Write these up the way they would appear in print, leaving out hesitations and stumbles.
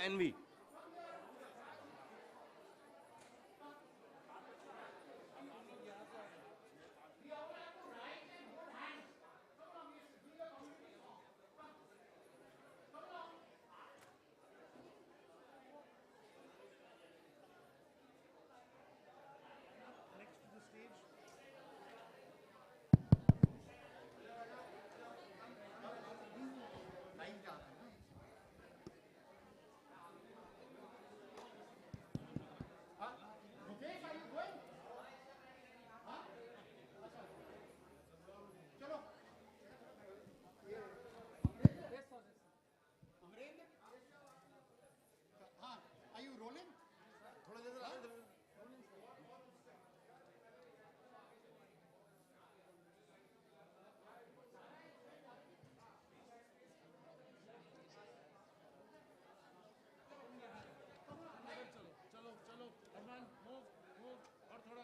envy. Next to the stage. Are you rolling? चलो चलो अरमान move move और थोड़ा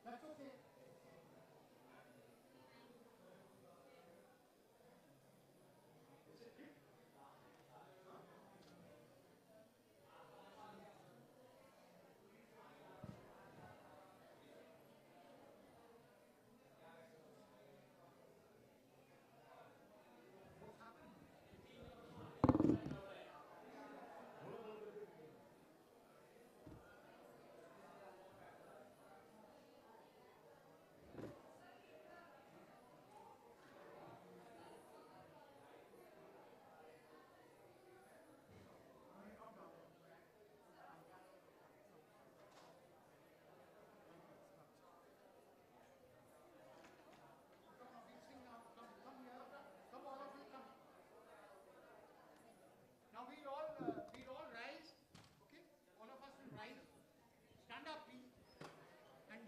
That's okay. Now we'll all rise. Okay, all of us will rise. Stand up, please, and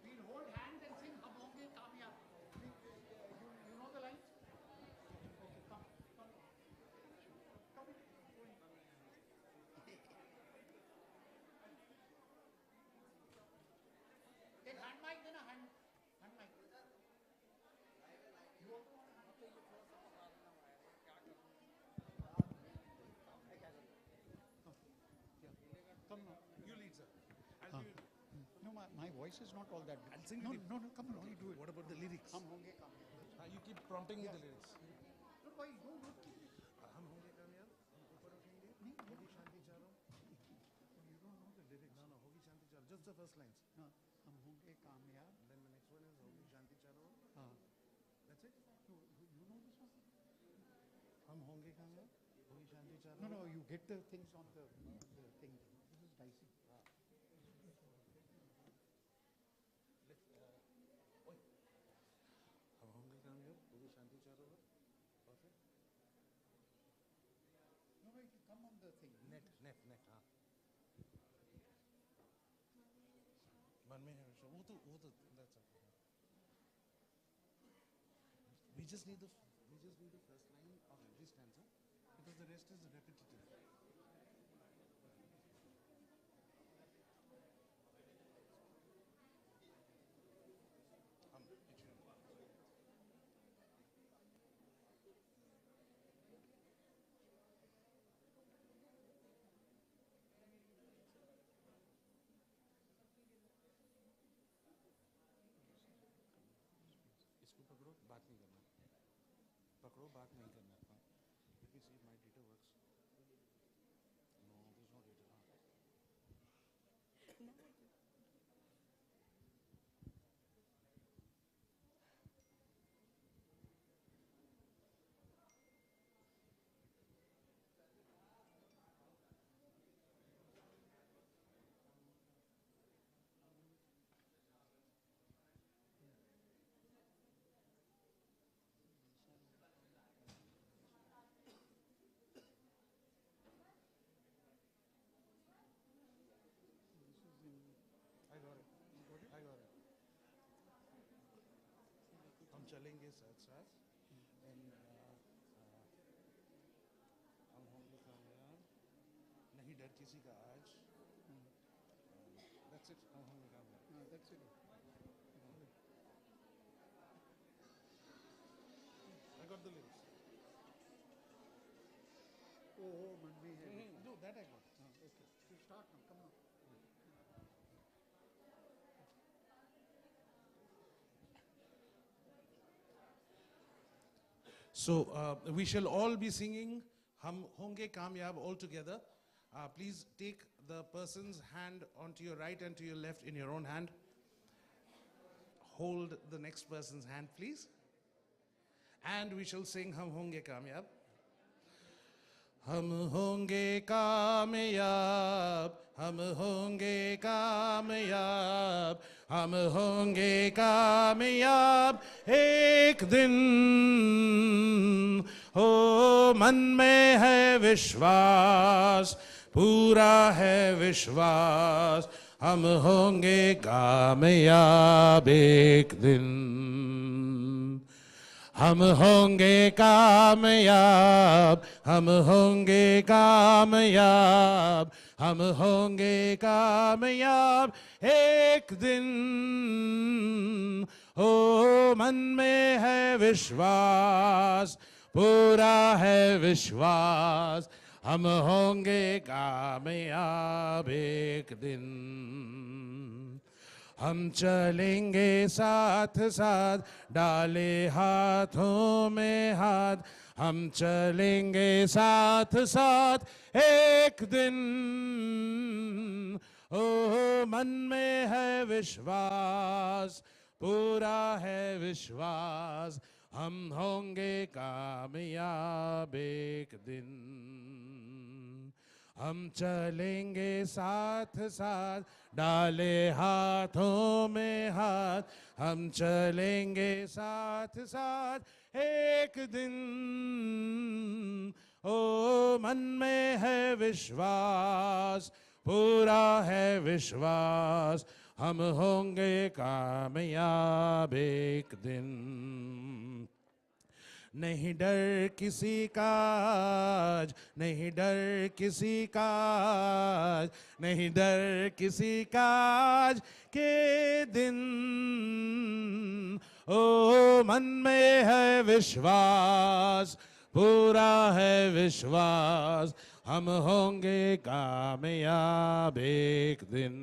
we'll hold hands and sing "Hum Honge Kamyab." You know the lines? Okay, come. Take hand mic, then a hand mic. You also want come now. You lead, sir. I'll give you. No, my voice is not all that good. I'll sing No, with you. no, come on, you do it. What about the lyrics? Hum honge kamyab. You keep prompting me the lyrics. No, why? No. हम होंगे कामयाब हम ऊपर उठेंगे होगी शांति चारों You don't know the lyrics. no होगी शांति चारों just the first lines No, hum honge kamyab. then the next one is होगी शांति चारों that's it You know this one? हम होंगे कामयाब होगी शांति चारों No, you get the things on the thing. This is dicey. हम होंगे कामयाब होगी शांति चारों perfect No, you come on the thing. net हाँ मन में है वो तो that's okay we just need the first line of every stanza because the rest is repetitive इसको पकड़ो बात नहीं करना पकड़ो बात नहीं करना हाँ let me see if my data works no there's no data हम चलेंगे साथ साथ and हम होंगे कामयाब नहीं शायद किसी का आज. That's it. हम होंगे कामयाब. That's it. I got the lyrics. Oh, Manvi hai. No, that I got. Okay. You start now. Come on. So we shall all be singing Hum Honge Kamyab all together. Please take the person's hand onto your right and to your left in your own hand. Hold the next person's hand, please. And we shall sing Hum Honge Kamyab. हम होंगे कामयाब, हम होंगे कामयाब, हम होंगे कामयाब एक दिन. हो मन में है विश्वास, पूरा है विश्वास, हम होंगे कामयाब एक दिन. हम होंगे कामयाब, हम होंगे कामयाब, हम होंगे कामयाब एक दिन. हो मन में है विश्वास, पूरा है विश्वास, हम होंगे कामयाब एक दिन. हम चलेंगे साथ साथ, डाले हाथों में हाथ, हम चलेंगे साथ साथ एक दिन. ओ मन में है विश्वास, पूरा है विश्वास, हम होंगे कामयाब एक दिन. हम चलेंगे साथ साथ, डाले हाथों में हाथ, हम चलेंगे साथ साथ एक दिन. ओ मन में है विश्वास, पूरा है विश्वास, हम होंगे कामयाब एक दिन. नहीं डर किसी का आज, नहीं डर किसी का आज, नहीं डर किसी का आज के दिन. ओ मन में है विश्वास, पूरा है विश्वास, हम होंगे कामयाब एक दिन.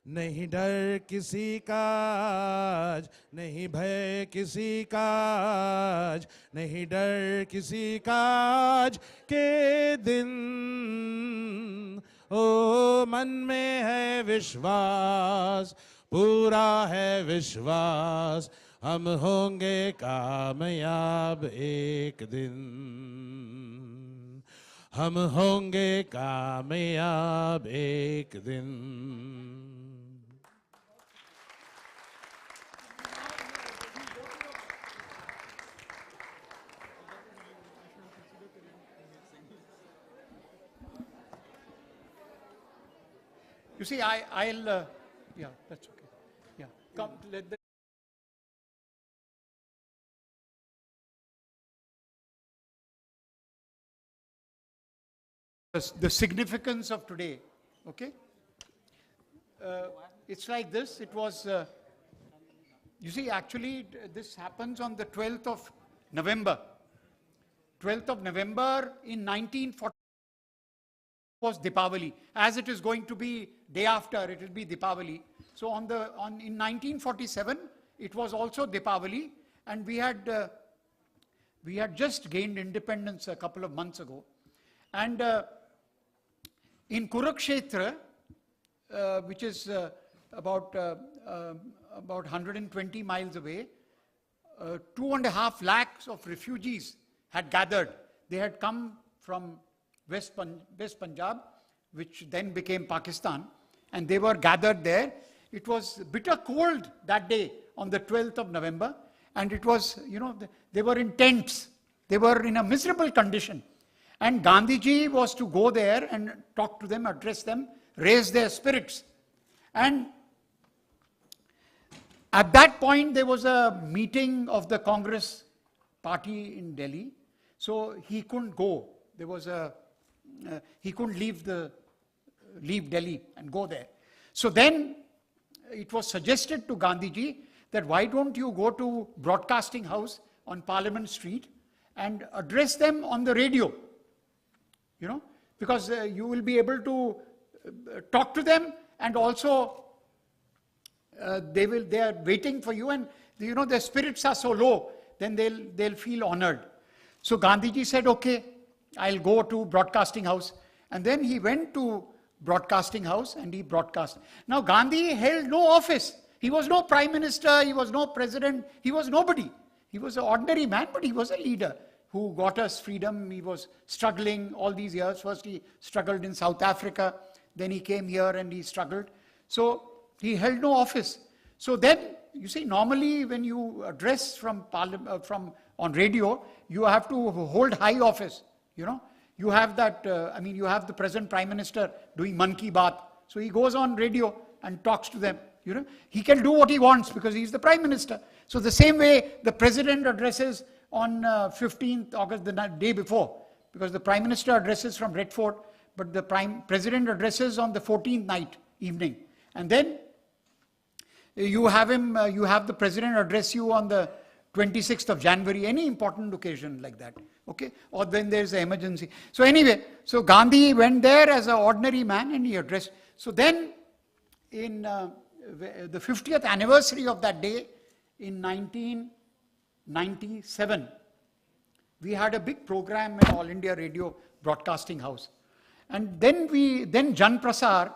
नहीं डर किसी का आज, नहीं भय किसी का आज, नहीं डर किसी का आज के दिन. ओ मन में है विश्वास, पूरा है विश्वास, हम होंगे कामयाब एक दिन. हम होंगे कामयाब एक दिन. You see, I'll, yeah, that's okay. Yeah, come, let the significance of today, okay? It's like this, it was, you see, actually, this happens on the 12th of November. 12th of November in 1940 was Deepavali. As it is going to be day after, it will be Deepavali. So in 1947, it was also Deepavali, and we had just gained independence a couple of months ago. And in Kurukshetra, which is about 120 miles away, 2.5 lakhs of refugees had gathered. They had come from West Punjab, which then became Pakistan, and they were gathered there. It was bitter cold that day on the 12th of November, and it was, you know, they were in tents. They were in a miserable condition. And Gandhiji was to go there and talk to them, address them, raise their spirits. And at that point, there was a meeting of the Congress party in Delhi, so he couldn't go. There was he couldn't leave Delhi and go there. So then it was suggested to Gandhiji that why don't you go to Broadcasting House on Parliament Street and address them on the radio, because you will be able to talk to them, and also they are waiting for you, and their spirits are so low, then they'll feel honored. So Gandhiji said, okay, I'll go to Broadcasting House. And then he went to Broadcasting House and he broadcast. Now Gandhi held no office. He was no prime minister, he was no president, he was nobody. He was an ordinary man, but he was a leader who got us freedom. He was struggling all these years. First he struggled in South Africa, then he came here and he struggled. So he held no office. So then, you see, normally when you address from on radio, you have to hold high office, You have that, you have the present Prime Minister doing Man Ki Baat. So he goes on radio and talks to them, He can do what he wants because he's the Prime Minister. So the same way the President addresses on 15th August, the day before, because the Prime Minister addresses from Red Fort, but the President addresses on the 14th night, evening. And then you have the President address you on the 26th of January, any important occasion like that, okay? Or when there's an emergency. So anyway, so Gandhi went there as an ordinary man and he addressed. So then, in the 50th anniversary of that day, in 1997, we had a big program at All India Radio Broadcasting House. And then Jan Prasar,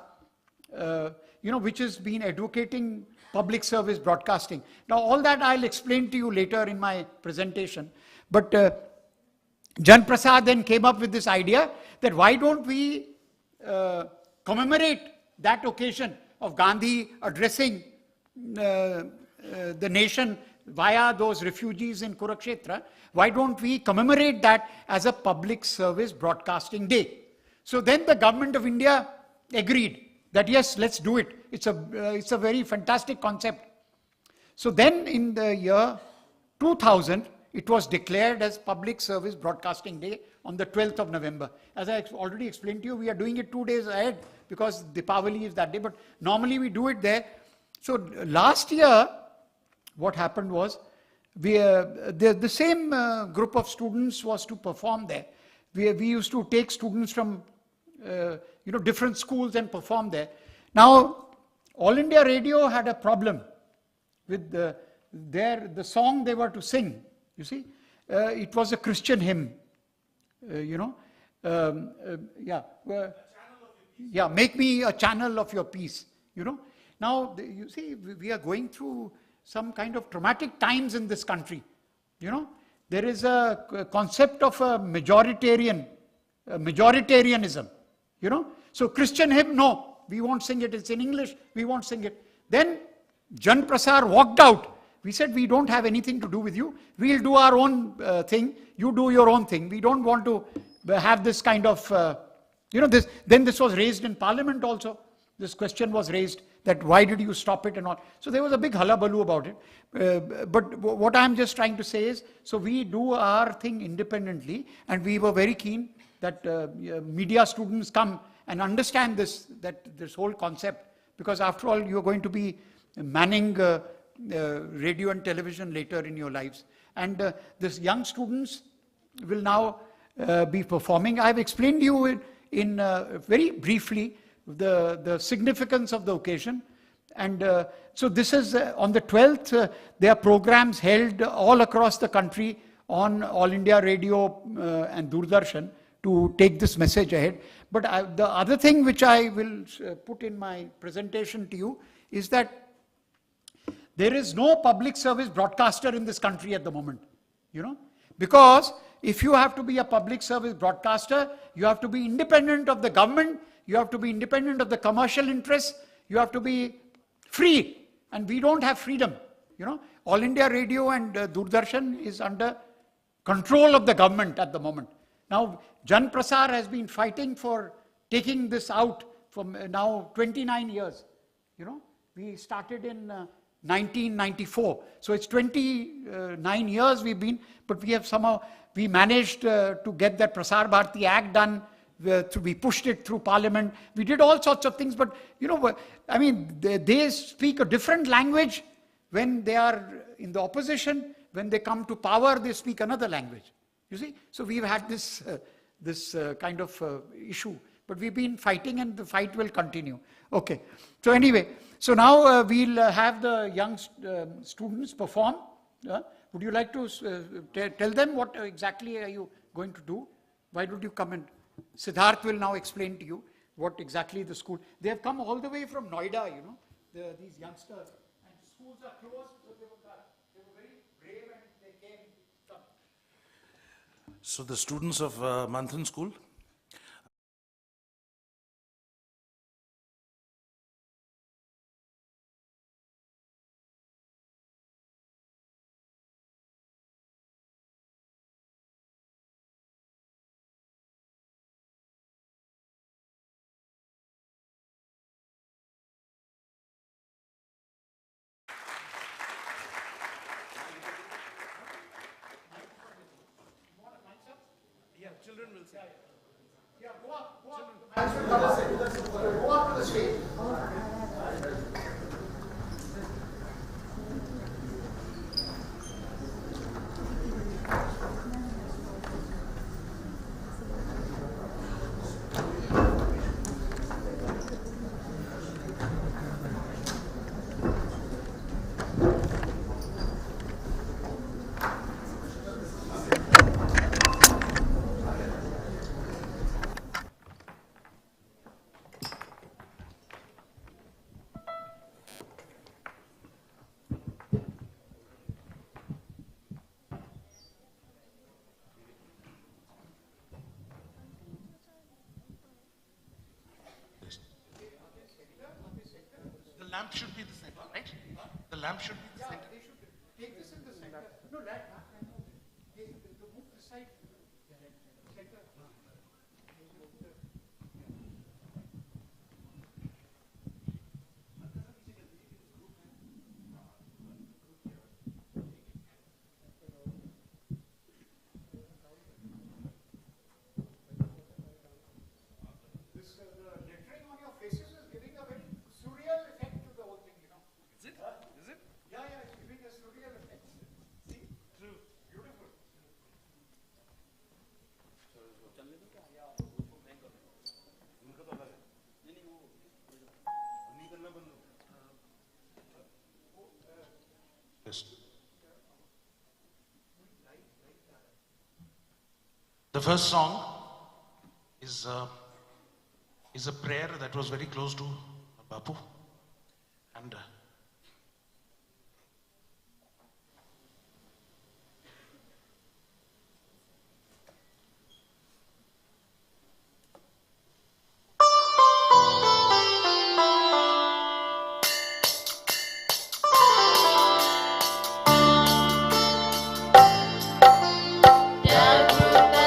which has been advocating public service broadcasting. Now all that I'll explain to you later in my presentation. But Jan Prasad then came up with this idea that why don't we commemorate that occasion of Gandhi addressing the nation via those refugees in Kurukshetra. Why don't we commemorate that as a public service broadcasting day? So then the government of India agreed that yes, let's do it. It's a very fantastic concept. So then in the year 2000, it was declared as Public Service Broadcasting Day on the 12th of November. As I already explained to you, we are doing it 2 days ahead because Deepavali is that day, but normally we do it there. So last year, what happened was, the same group of students was to perform there. We used to take students from different schools and perform there. Now, All India Radio had a problem with the song they were to sing. You see, it was a Christian hymn. Make me a channel of your peace. Now you see, we are going through some kind of traumatic times in this country. There is a concept of a majoritarianism. So Christian hymn, no, we won't sing it. It's in English, we won't sing it. Then Jan Prasar walked out. We said, we don't have anything to do with you. We'll do our own thing. You do your own thing. We don't want to have this kind of, this. Then this was raised in Parliament also. This question was raised that why did you stop it and all. So there was a big hullabaloo about it. But what I'm just trying to say is, so we do our thing independently, and we were very keen that media students come and understand this whole concept, because after all, you're going to be manning radio and television later in your lives. And these young students will now be performing. I've explained to you in very briefly the significance of the occasion. And so this is on the 12th, there are programs held all across the country on All India Radio and Doordarshan to take this message ahead. But the other thing which I will put in my presentation to you is that there is no public service broadcaster in this country at the moment, because if you have to be a public service broadcaster, you have to be independent of the government, you have to be independent of the commercial interests, you have to be free, and we don't have freedom. All India Radio and Doordarshan is under control of the government at the moment. Now, Jan Prasar has been fighting for taking this out for now 29 years. We started in 1994. So it's 29 years we've been, but we have somehow, we managed to get that Prasar Bharati Act done we pushed it through parliament. We did all sorts of things, but I mean, they speak a different language when they are in the opposition. When they come to power, they speak another language. You see? So we've had this kind of issue. But we've been fighting, and the fight will continue. Okay. So anyway, so now we'll have the young students perform. Would you like to tell them what exactly are you going to do? Why don't you come in? Siddharth will now explain to you what exactly the school. They have come all the way from Noida, these youngsters. And schools are closed, so they were very brave, and they came. So the students of Manthan School. Yeah, children will say. Yeah, go up. Go up to the stage. The lamp should be the center, right? The lamp should be the center. They should take this in the center. No, that. They move the side. Center. This lettering on your faces is giving a very surreal effect to the whole thing, Is it? Is it? Yeah, it's giving a surreal effect. See? True. Beautiful. Yes. The first song is a prayer that was very close to Bapu, and Raghupathi Raghupathi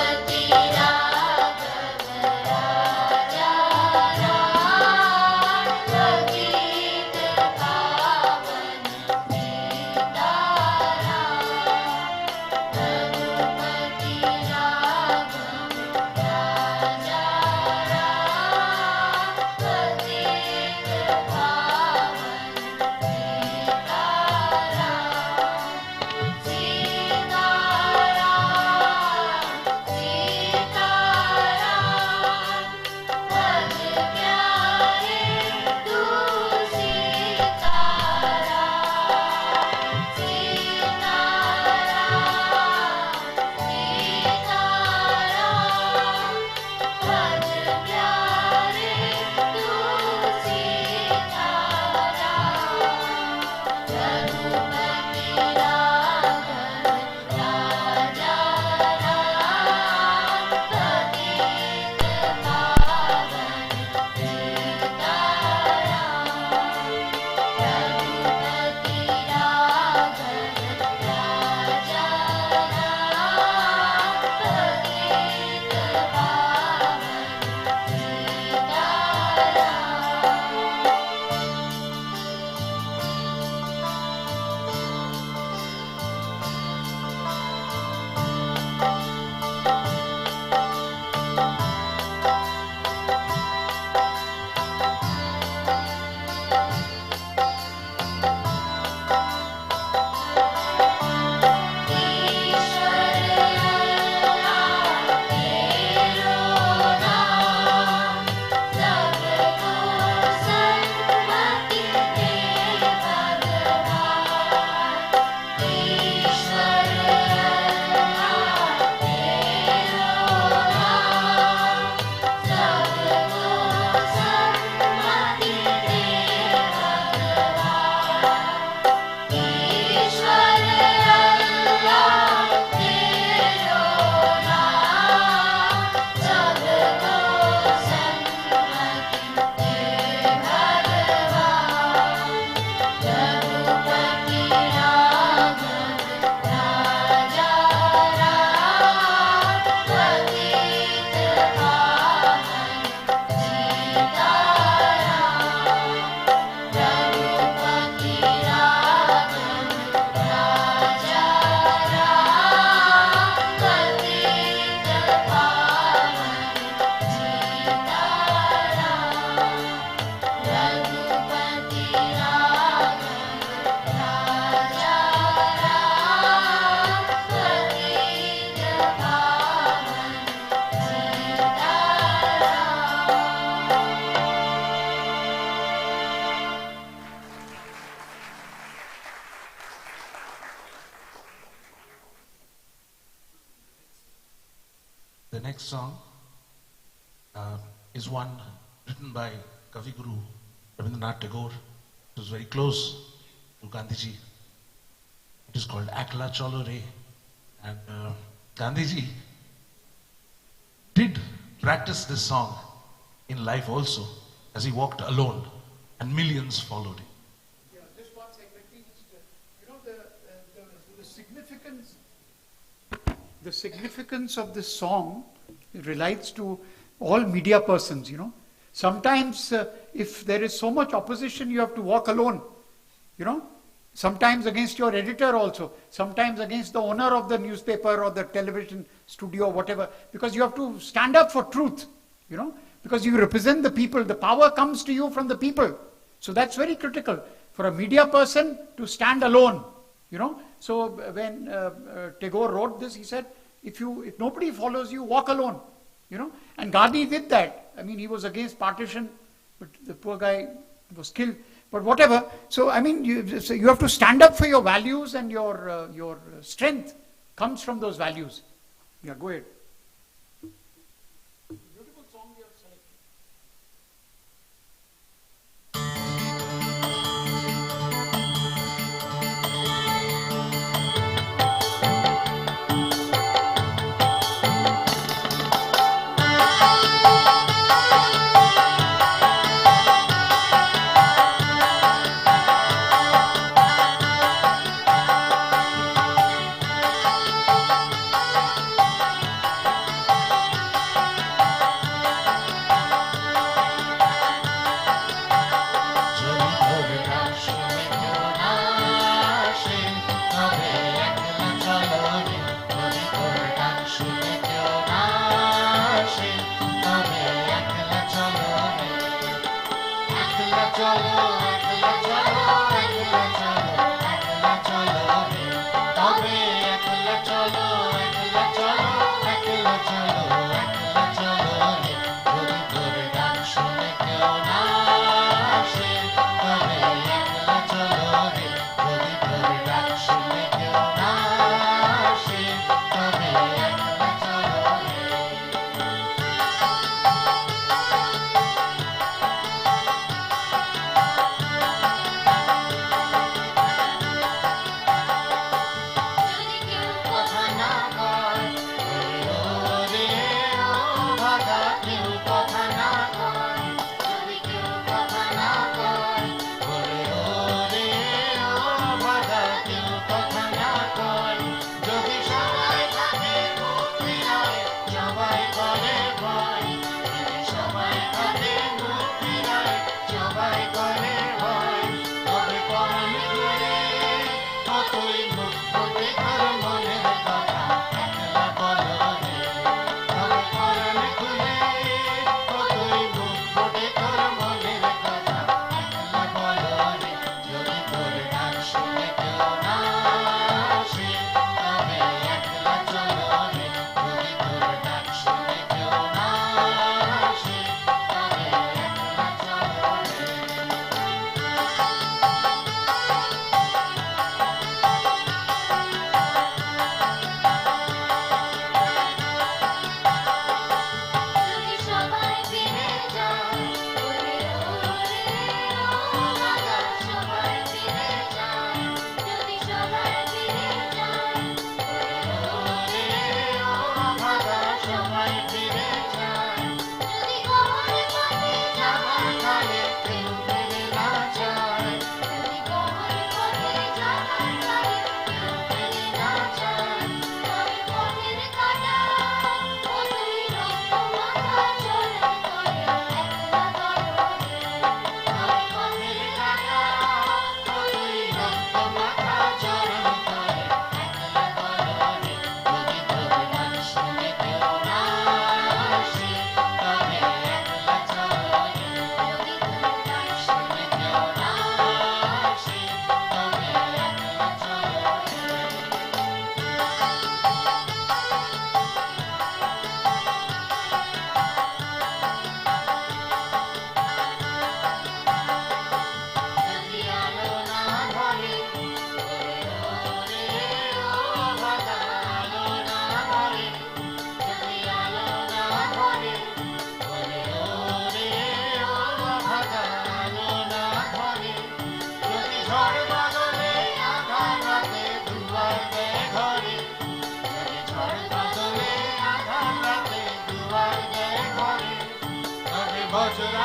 song is one written by Kavi Guru Rabindranath Tagore, who was very close to Gandhiji. It is called Akla Cholo Re. And Gandhiji did practice this song in life also, as he walked alone, and millions followed him. Yeah, just one second. You know, the significance, the significance of this song relates to all media persons, you know. Sometimes if there is so much opposition, you have to walk alone, you know. Sometimes against your editor also, sometimes against the owner of the newspaper or the television studio or whatever, because you have to stand up for truth, you know, because you represent the people. The power comes to you from the people. So that's very critical for a media person to stand alone, you know. So when Tagore wrote this, he said, if nobody follows you, walk alone, you know. And Gandhi did that. I mean, he was against partition, but the poor guy was killed. But whatever. So I mean, you have to stand up for your values, and your strength comes from those values. Yeah, go ahead. Beautiful song you have selected.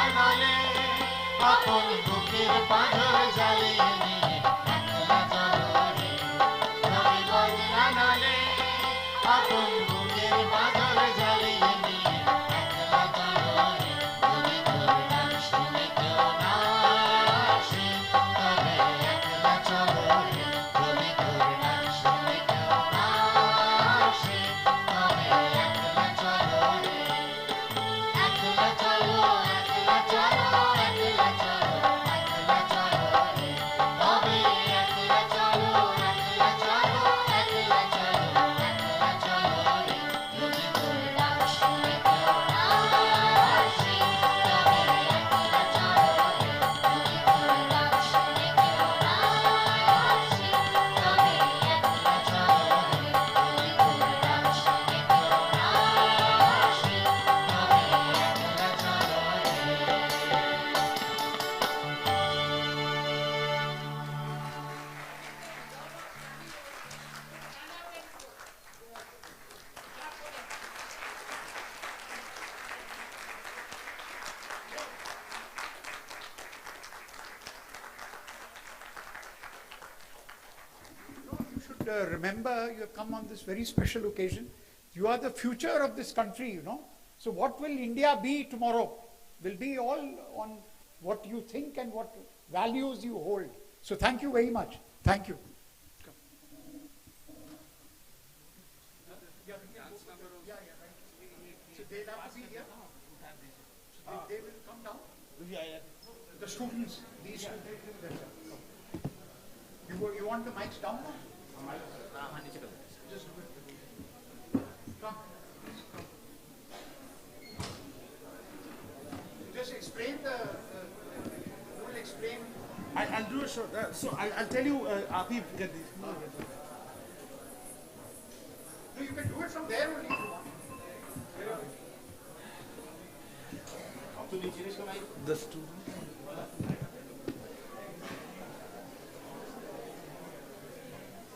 জানালে আপন বুকের পাঁজর জ্বালিয়ে নিয়ে একলা চলো রে নবীগণ জানালে আপন বুকের পাঁজর জ্বালিয়ে নিয়ে একলা চলো রে যদি তোর নাম শুনে কেউ না আসে তবে একলা চলো রে যদি তোর নাম শুনে কেউ না আসে তবে একলা চলো রে একলা চলো একলা চলো একলা চলো একলা চলো রে তবে একলা চলো একলা চলো একলা চলো একলা চলো রে যদি তোর নাম শুনে কেউ না আসে তবে একলা চলো রে যদি তোর নাম শুনে কেউ না আসে তবে একলা চলো রে যদি তোর নাম শুনে কেউ না আসে তবে একলা চলো রে You should remember you have come on this very special occasion. You are the future of this country, you know. So what will India be tomorrow will be all on what you think and what values you hold. So thank you very much. Thank you. So they'll have to be here. So they will come down. The students, these students. You want the mics down now? Just do it. Come. Please come. Just explain you will explain. I'll do a short. So I'll tell you. Api, get these. No, you can do it from there only if you want. The student.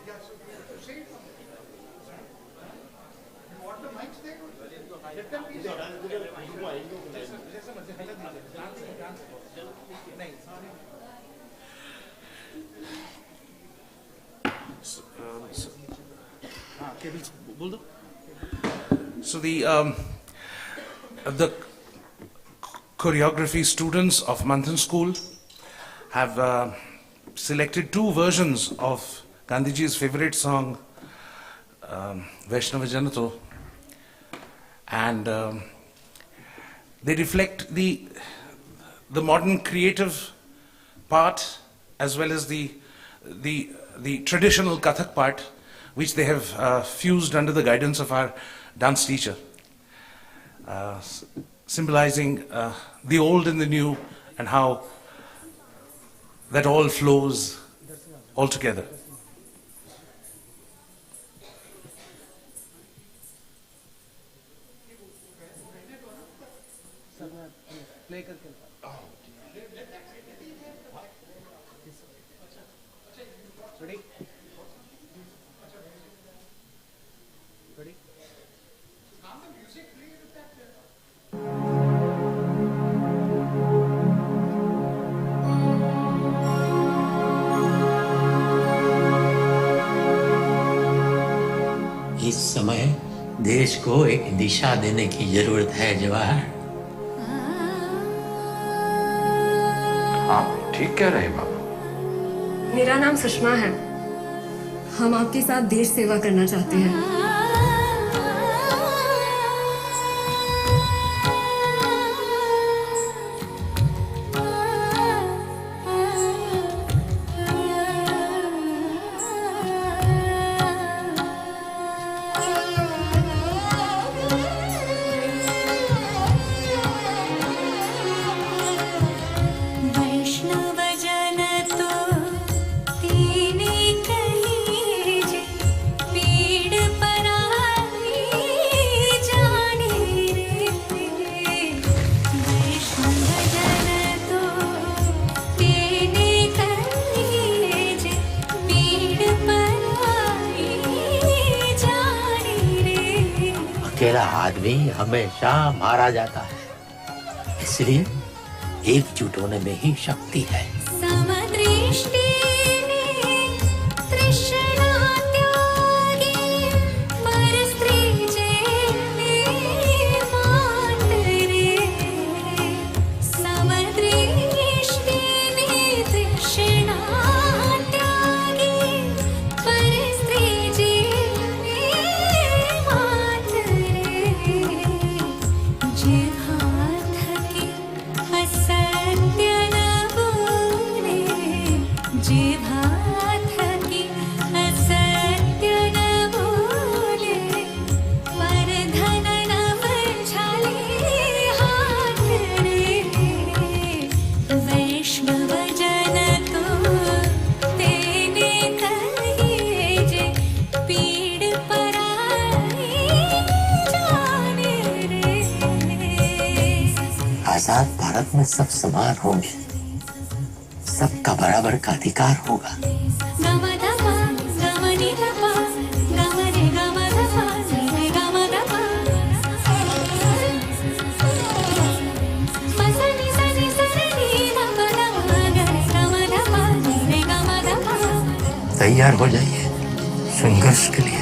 Yeah, so you say it from there. You want the mics there? Let them be there. Cables, बोल दो. So the choreography students of Manthan School have selected two versions of Gandhiji's favorite song, Vaishnava Janato, and they reflect the modern creative part as well as the traditional Kathak part, which they have fused under the guidance of our dance teacher, symbolizing the old and the new and how that all flows all together. इस समय देश को एक दिशा देने की जरूरत है जवाहर। आप ठीक कह रहे हैं बाबू। मेरा नाम सुषमा है। हम आपके साथ देश सेवा करना चाहते हैं। अकेला आदमी हमेशा मारा जाता है, इसलिए एकजुट होने में ही शक्ति है। आजाद भारत में सब समान होंगे, सबका बराबर का अधिकार होगा। तैयार हो जाइए संघर्ष के लिए।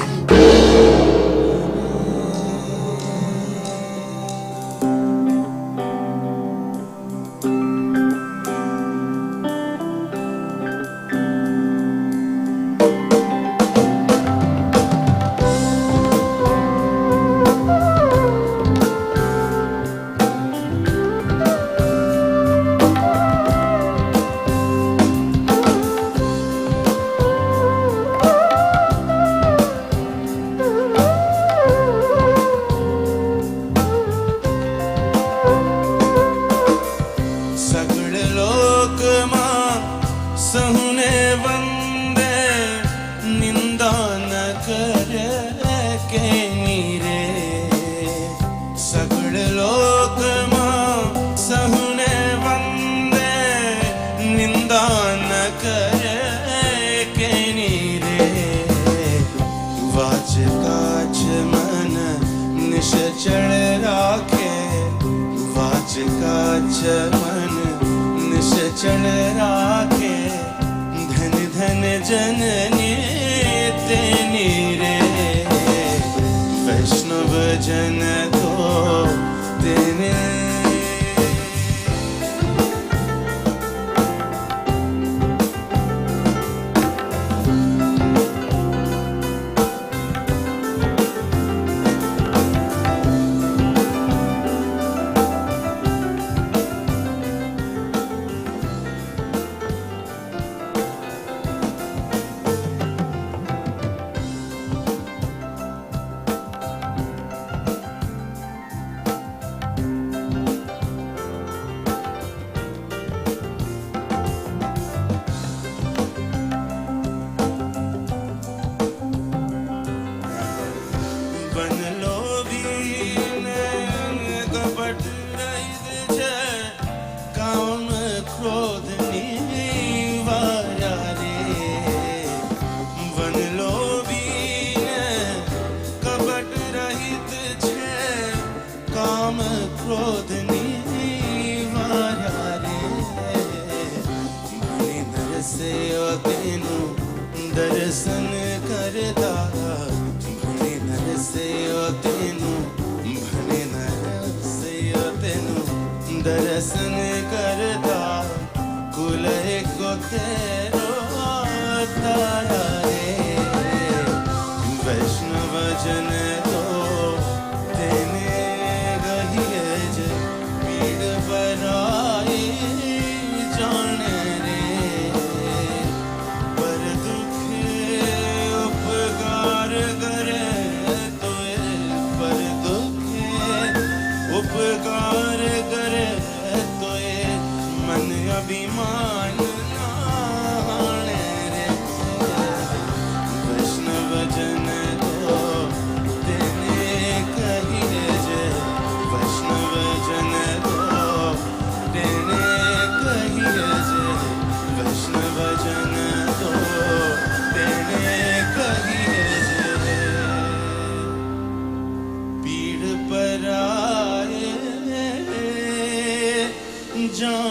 जान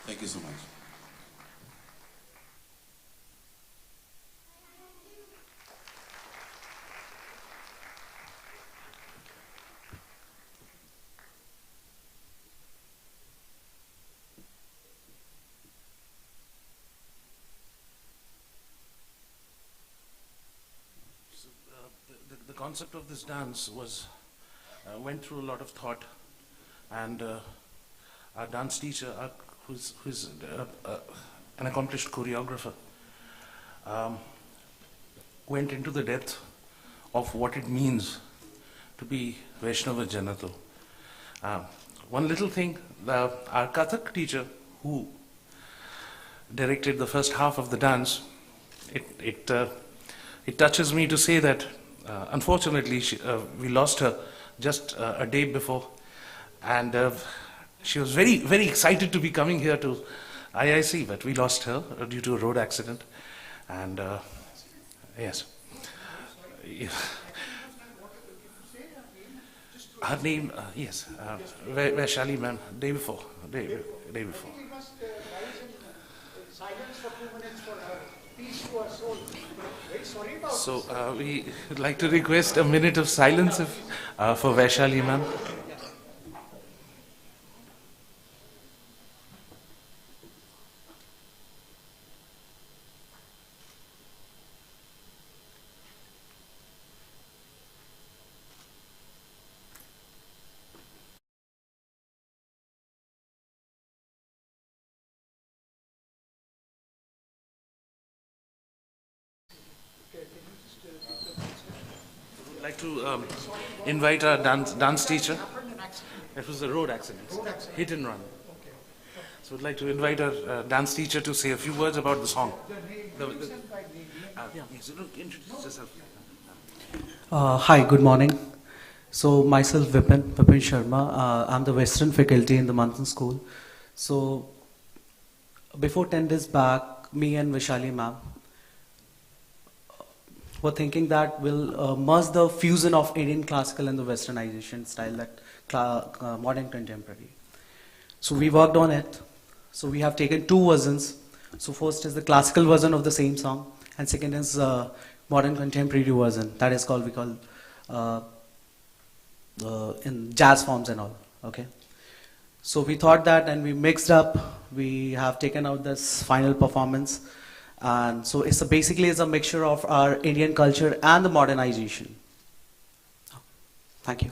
Thank you so much. The concept of this dance was went through a lot of thought, and our dance teacher, who's an accomplished choreographer, went into the depth of what it means to be Vaishnava Janato. One little thing, our Kathak teacher, who directed the first half of the dance, it touches me to say that unfortunately we lost her just a day before, and she was very, very excited to be coming here to IIC, but we lost her due to a road accident. And yes. Her name, yes, Vaishali ma'am, day before. We must rise in silence for 2 minutes for her. Peace to our soul. Very sorry about this. So we would like to request a minute of silence for Vaishali ma'am. I'd like to invite our dance teacher. It was a road accident, hit and run. So we'd like to invite our dance teacher to say a few words about the song. Yes, introduce yourself. Hi, good morning. So myself Vipin Sharma. I'm the Western faculty in the Manthan School. So before 10 days back, me and Vishali ma'am were thinking that we'll merge the fusion of Indian classical and the westernization style, that modern contemporary. So we worked on it. So we have taken two versions. So first is the classical version of the same song, and second is modern contemporary version. That is called, we call in jazz forms and all. Okay. So we thought that, and we mixed up. We have taken out this final performance. And so it's basically a mixture of our Indian culture and the modernization. Thank you.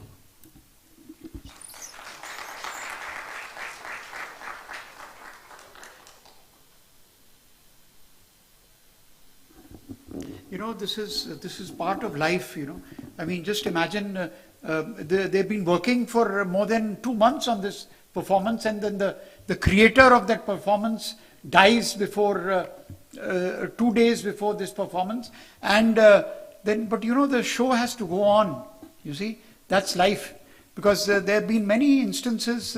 You know, this is part of life. You know, I mean, just imagine they've been working for more than 2 months on this performance, and then the creator of that performance dies before 2 days before this performance, and then, but you know, the show has to go on. You see, that's life, because there have been many instances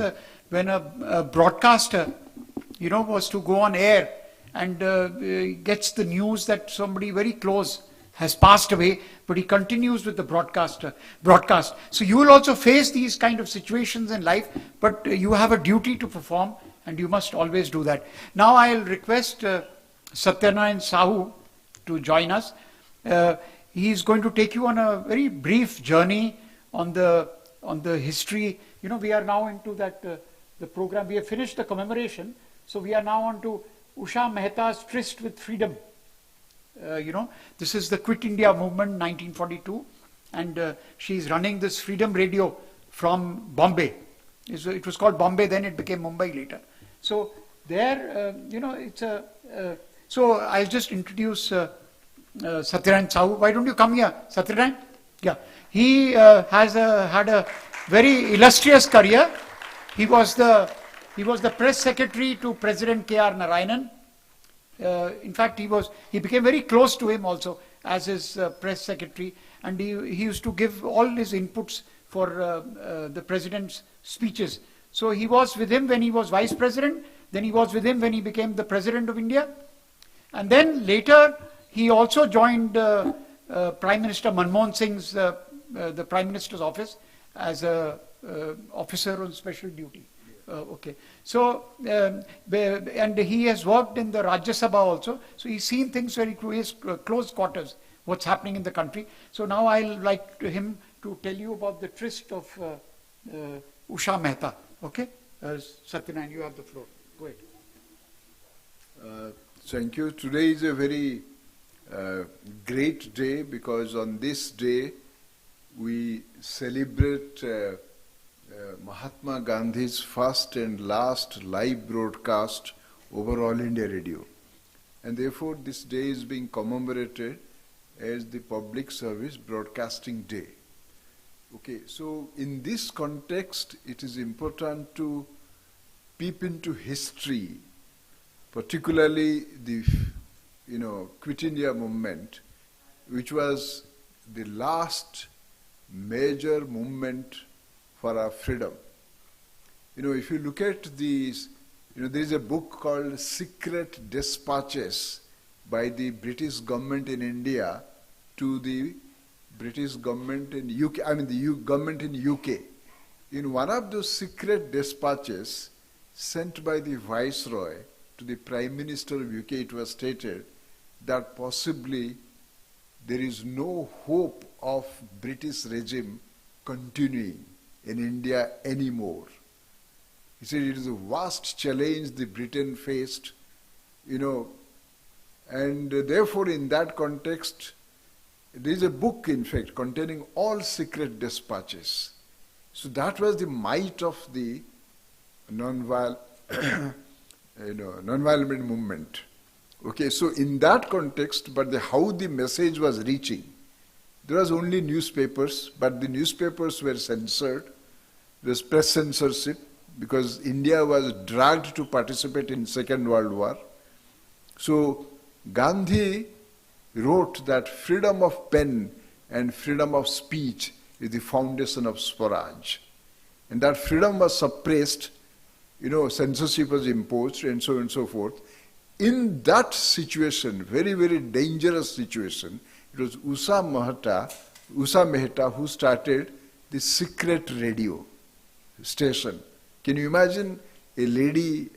when a broadcaster, you know, was to go on air and gets the news that somebody very close has passed away, but he continues with the broadcast. So you will also face these kind of situations in life, but you have a duty to perform, and you must always do that. Now I'll request Satyanarayan Sahu to join us. He is going to take you on a very brief journey on the history. You know, we are now into that the program. We have finished the commemoration, so we are now on to Usha Mehta's Tryst with Freedom. You know, this is the Quit India movement, 1942, and she is running this Freedom Radio from Bombay. It was called Bombay, then it became Mumbai later. So there, you know, it's a. So I'll just introduce Satyanarayan Sahu. Why don't you come here, Satyanarayan? Yeah, he had a very illustrious career. He was the press secretary to President K.R. Narayanan. In fact, he became very close to him also as his press secretary, and he used to give all his inputs for the president's speeches. So he was with him when he was vice president, then he was with him when he became the president of India, and then later he also joined Prime Minister Manmohan Singh's, the Prime Minister's office as a officer on special duty. Okay. So, and he has worked in the Rajya Sabha also, so he's seen things very close quarters, what's happening in the country. So now I'll like him to tell you about the tryst of Usha Mehta. Okay? Satyanarayan, you have the floor. Go ahead. Thank you. Today is a very great day because on this day we celebrate Mahatma Gandhi's first and last live broadcast over All India Radio. And therefore this day is being commemorated as the Public Service Broadcasting Day. Okay, so in this context it is important to peep into history, particularly the Quit India movement, which was the last major movement for our freedom. If you look at these, there is a book called Secret Dispatches by the British government in India to the British government in UK, the government in UK. In one of those secret dispatches sent by the Viceroy to the Prime Minister of UK, it was stated that possibly there is no hope of British regime continuing in India anymore. He said it is a vast challenge the Britain faced, and therefore in that context, there is a book in fact containing all secret dispatches. So that was the might of the non-violent movement. Okay, so in that context, but how the message was reaching, there was only newspapers, but the newspapers were censored. There was press censorship because India was dragged to participate in Second World War. So Gandhi wrote that freedom of pen and freedom of speech is the foundation of Swaraj. And that freedom was suppressed, censorship was imposed and so on and so forth. In that situation, very, very dangerous situation, it was Usha Mehta who started the secret radio station. Can you imagine a lady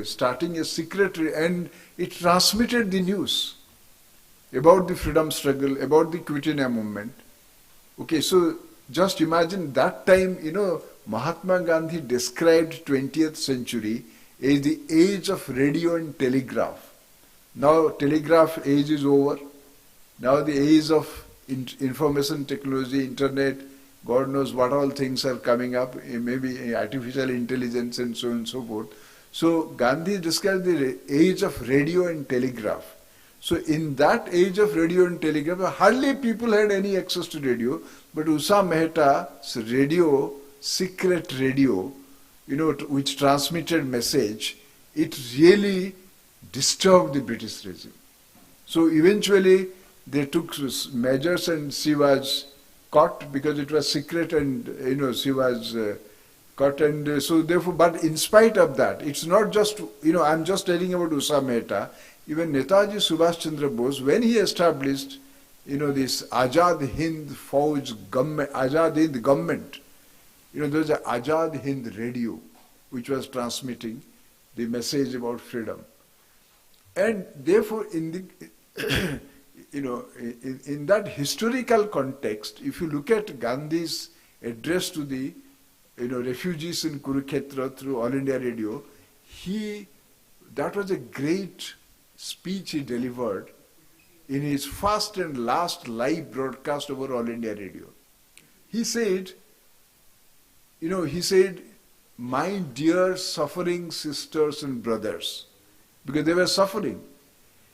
starting a secret radio, and it transmitted the news about the freedom struggle, about the Quit India movement. Okay, so just imagine that time, Mahatma Gandhi described 20th century as the age of radio and telegraph. Now telegraph age is over. Now the age of information technology, internet, God knows what all things are coming up, maybe artificial intelligence and so on and so forth. So Gandhi described the age of radio and telegraph. So in that age of radio and telegraph, hardly people had any access to radio, but Usha Mehta's radio, secret radio, which transmitted message, it really disturbed the British regime. So eventually they took measures and she was caught because it was secret and she was caught, and so therefore, but in spite of that, it's not just, I'm just telling about Usha Mehta, even Netaji Subhash Chandra Bose, when he established, this Azad Hind Fauj government, Azad Hind government, there was an Azad Hind radio which was transmitting the message about freedom. And therefore, in the, in that historical context, if you look at Gandhi's address to the, refugees in Kurukshetra through All India Radio, that was a great speech he delivered in his first and last live broadcast over All India Radio. He said, my dear suffering sisters and brothers, because they were suffering.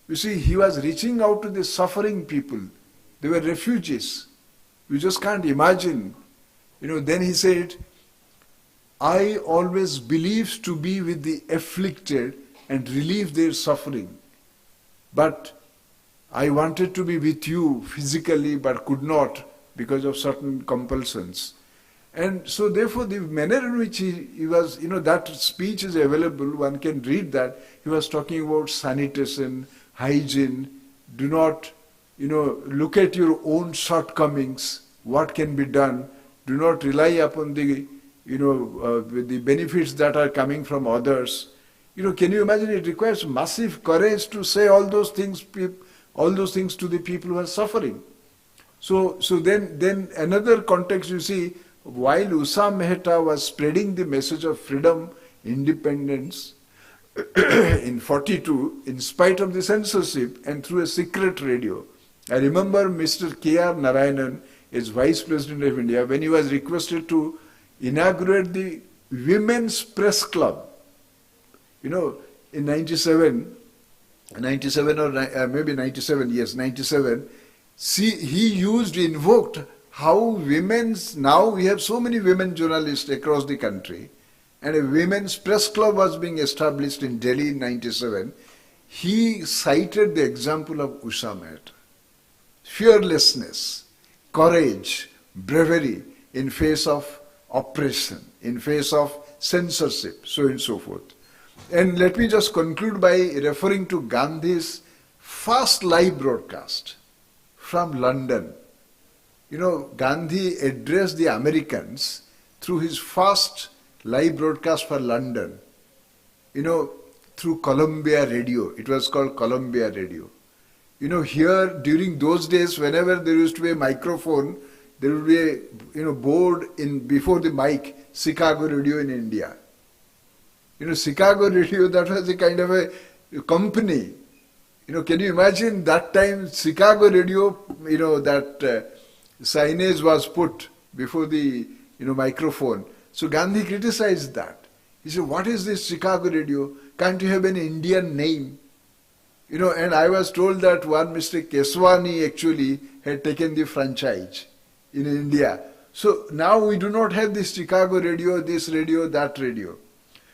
You see, he was reaching out to the suffering people. They were refugees. You just can't imagine. Then he said, I always believed to be with the afflicted and relieve their suffering. But I wanted to be with you physically but could not because of certain compulsions. And so therefore the manner in which he was, that speech is available, one can read that. He was talking about sanitation, hygiene, Do not, look at your own shortcomings, what can be done. Do not rely upon the, the benefits that are coming from others. Can you imagine? It requires massive courage to say all those things to the people who are suffering. So then another context, you see, while Usha Mehta was spreading the message of freedom, independence, in 42, in spite of the censorship and through a secret radio. I remember Mr. K.R. Narayanan, as Vice President of India, when he was requested to inaugurate the Women's Press Club. In 97 or maybe 97, yes, 97, he invoked how now we have so many women journalists across the country, and a women's press club was being established in Delhi in 97. He cited the example of Usha Mehta. Fearlessness, courage, bravery in face of oppression, in face of censorship, so and so forth. And let me just conclude by referring to Gandhi's first live broadcast from London. Gandhi addressed the Americans through his first live broadcast for London, through Columbia Radio. It was called Columbia Radio. Here during those days, whenever there used to be a microphone, there would be a board before the mic, Chicago Radio in India. Chicago Radio, that was a kind of a company. Can you imagine that time Chicago Radio, that signage was put before the microphone. So Gandhi criticized that. He said, what is this Chicago Radio? Can't you have an Indian name? And I was told that one Mr. Keswani actually had taken the franchise in India. So now we do not have this Chicago Radio, this radio, that radio.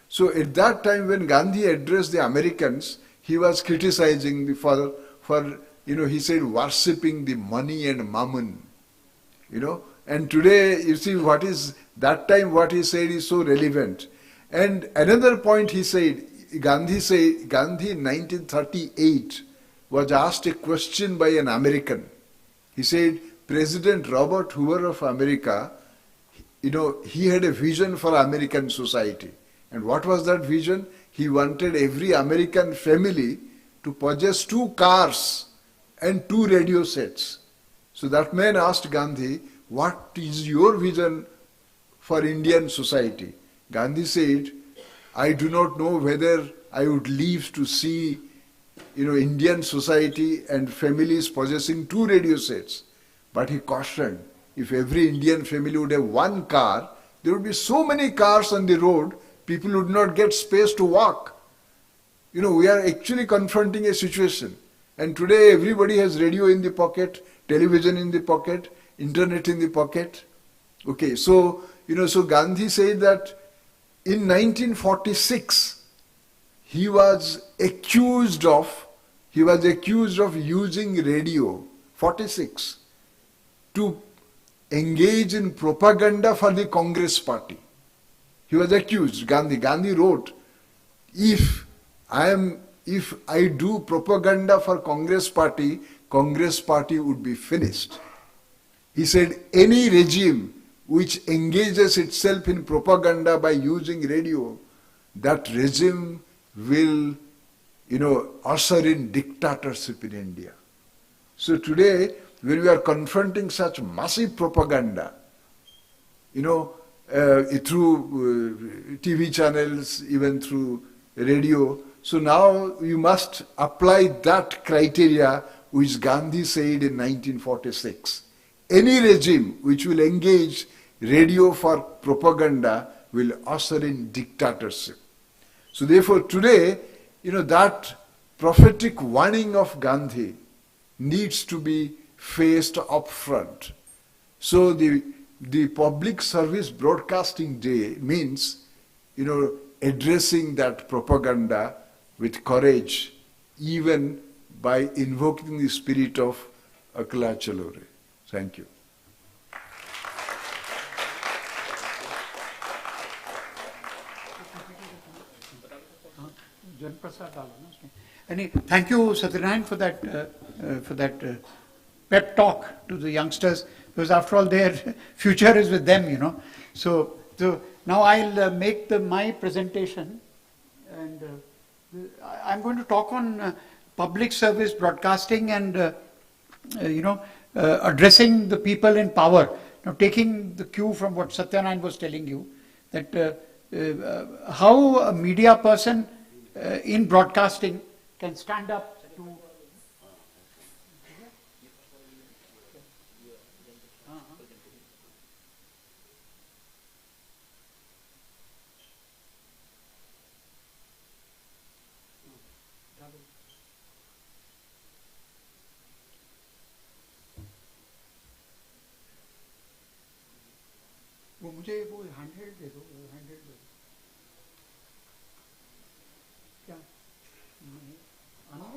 So at that time when Gandhi addressed the Americans, he was criticizing he said, worshipping the money and mammon. And today, you see, that time what he said is so relevant. And another point he said, Gandhi in 1938 was asked a question by an American. He said, President Robert Hoover of America, he had a vision for American society. And what was that vision? He wanted every American family to possess 2 cars and 2 radio sets. So that man asked Gandhi, what is your vision for Indian society? Gandhi said, I do not know whether I would live to see, Indian society and families possessing 2 radio sets. But he cautioned, if every Indian family would have 1 car, there would be so many cars on the road, people would not get space to walk. We are actually confronting a situation. And today everybody has radio in the pocket, television in the pocket, internet in the pocket. Okay, so Gandhi said that in 1946, he was accused of using radio, 46, to engage in propaganda for the Congress party. He was accused, Gandhi wrote, if I do propaganda for Congress party would be finished. He said, any regime which engages itself in propaganda by using radio, that regime will, usher in dictatorship in India. So today, when we are confronting such massive propaganda, through TV channels, even through radio, so now you must apply that criteria which Gandhi said in 1946. Any regime which will engage radio for propaganda will usher in dictatorship. So therefore today, that prophetic warning of Gandhi needs to be faced up front. So the public service broadcasting day means, addressing that propaganda with courage, even by invoking the spirit of Akla Chalore. Thank you. Thank you, Satyanarayan, for that pep talk to the youngsters, because after all their future is with them, you know. So now I'll make my presentation, and I'm going to talk on public service broadcasting and addressing the people in power. Now, taking the cue from what Satyanarayan was telling you, that how a media person in broadcasting can stand up to. वो मुझे वो handheld दे दो, handheld दे दो क्या आना है?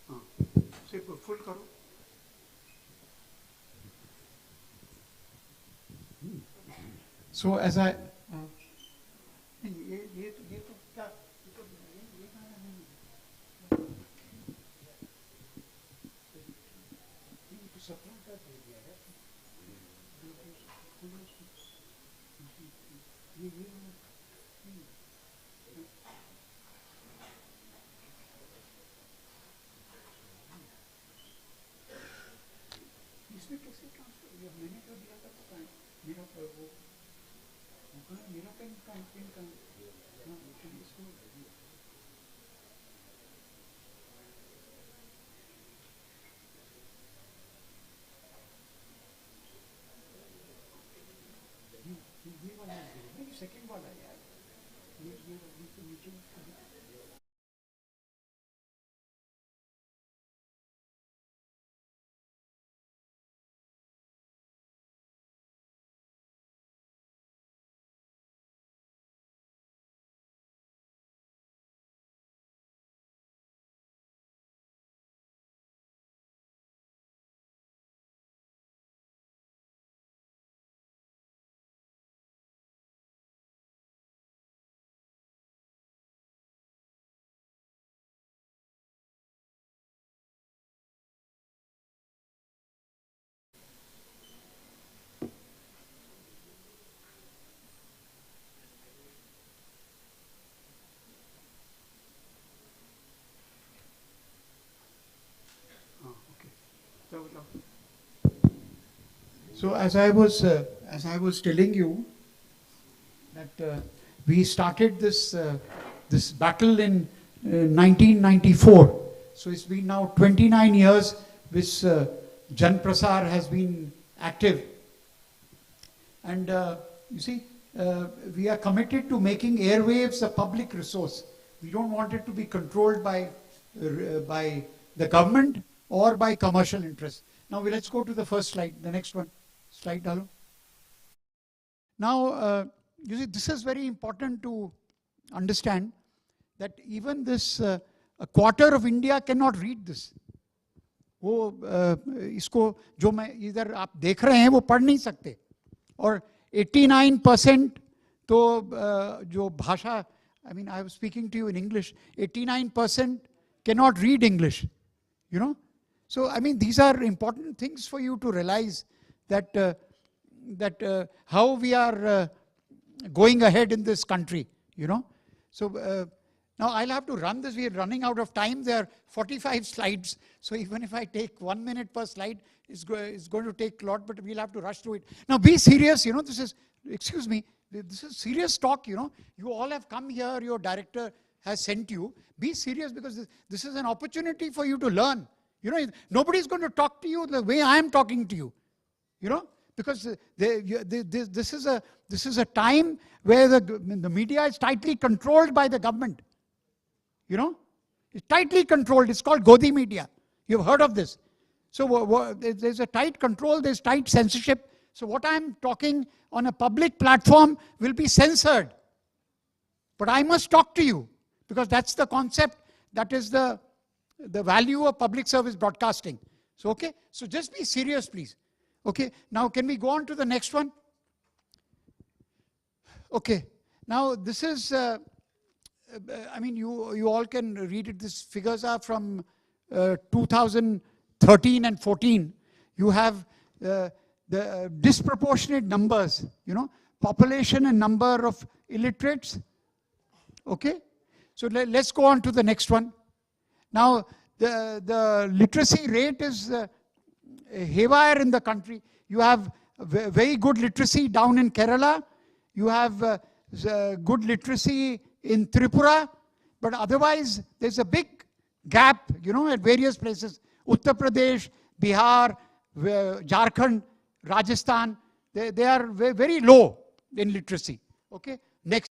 हाँ, सिर्फ फुल करो. So as I ये तो क्या ये गाना नहीं तो सपना का दे दिया है. इसमें कैसे ट्रांसफर किया? मैंने तो दिया था पता है मेरा वो मेरा पेन का इसको ये वाला नहीं, सेकंड वाला यार, ये नीचे. So as I was telling you that we started this battle in 1994. So it's been now 29 years which Jan Prasar has been active, and you see we are committed to making airwaves a public resource. We don't want it to be controlled by the government or by commercial interests. Now let's go to the first slide, the next one. Slide, Dalo. Now, you see, this is very important to understand that even this, a quarter of India cannot read this. वो इसको जो मैं इधर आप देख रहे हैं वो पढ़ नहीं सकते, और 89% तो जो भाषा, I mean, I was speaking to you in English, 89% cannot read English, you know. So, I mean, these are important things for you to realize that how we are going ahead in this country, you know. So now I'll have to run this. We are running out of time. There are 45 slides. So even if I take 1 minute per slide, it's going to take a lot, but we'll have to rush through it. Now be serious, you know, this is, excuse me, this is serious talk, you know. You all have come here, your director has sent you. Be serious, because this is an opportunity for you to learn. You know, nobody's going to talk to you the way I am talking to you. You know, because this is a time where the media is tightly controlled by the government. You know, it's tightly controlled. It's called Godi media. You've heard of this. So there's a tight control. There's tight censorship. So what I'm talking on a public platform will be censored. But I must talk to you, because that's the concept. That is the value of public service broadcasting. So okay. So just be serious, please. Okay, now can we go on to the next one? Okay, now this is I mean, you all can read it. These figures are from 2013 and 14. You have the disproportionate numbers, population and number of illiterates. Okay? So let's go on to the next one. Now, the literacy rate is haywire in the country. You have very good literacy down in Kerala. You have good literacy in Tripura. But otherwise, there's a big gap, at various places. Uttar Pradesh, Bihar, Jharkhand, Rajasthan, they are very low in literacy. Okay? Next,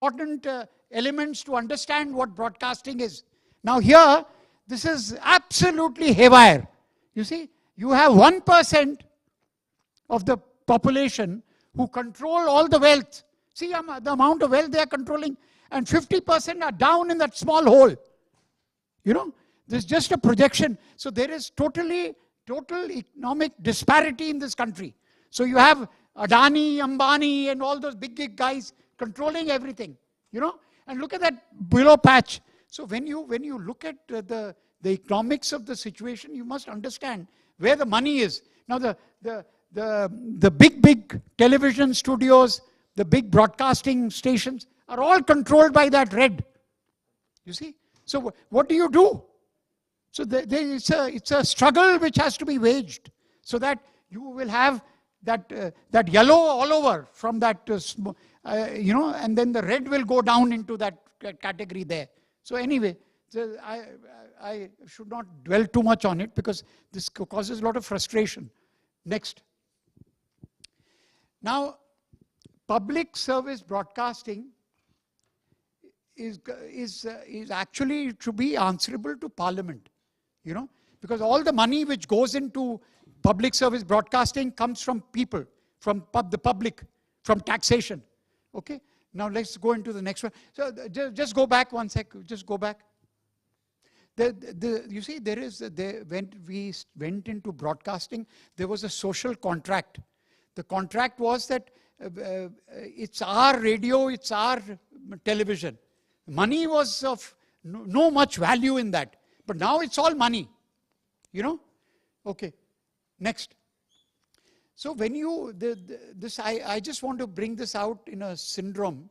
important elements to understand what broadcasting is. Now here, this is absolutely haywire. You see, you have 1% of the population who control all the wealth. See the amount of wealth they are controlling, and 50% are down in that small hole. This is just a projection. So there is total economic disparity in this country. So you have Adani, Ambani, and all those big guys controlling everything. And look at that below patch. So when you look at the economics of the situation, you must understand where the money is. Now the big television studios, the big broadcasting stations are all controlled by that red. You see? So what do you do? So it's a struggle which has to be waged, so that you will have that yellow all over from that, and then the red will go down into that category there. So anyway, I should not dwell too much on it because this causes a lot of frustration. Next. Now, public service broadcasting is actually to be answerable to Parliament, because all the money which goes into public service broadcasting comes from people, from the public, from taxation. Okay? Now let's go into the next one. So just go back one sec. Just go back. You see, when we went into broadcasting, there was a social contract. The contract was that it's our radio, it's our television. Money was of no much value in that. But now it's all money. Okay. Next. So when I just want to bring this out in a syndrome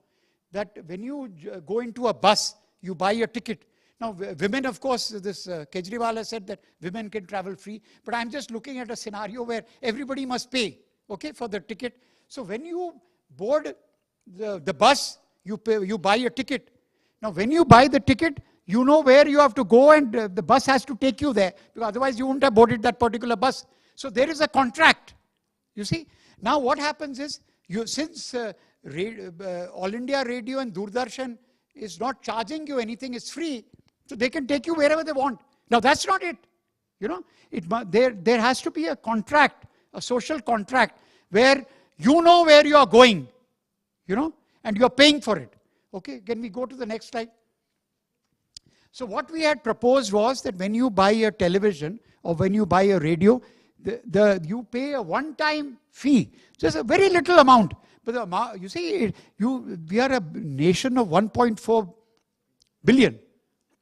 that when you go into a bus, you buy a ticket. Now, women, of course, this Kejriwal has said that women can travel free. But I'm just looking at a scenario where everybody must pay, okay, for the ticket. So when you board the bus, you buy a ticket. Now, when you buy the ticket, you know where you have to go, and the bus has to take you there. Because otherwise, you wouldn't have boarded that particular bus. So there is a contract. You see? Now, what happens is, since All India Radio and Doordarshan is not charging you anything, it's free, so they can take you wherever they want. Now, that's not it. There has to be a contract, a social contract, where you know where you are going, and you're paying for it. Okay, can we go to the next slide? So what we had proposed was that when you buy a television or when you buy a radio, you pay a one-time fee, just a very little amount. But the amount, you see, we are a nation of 1.4 billion.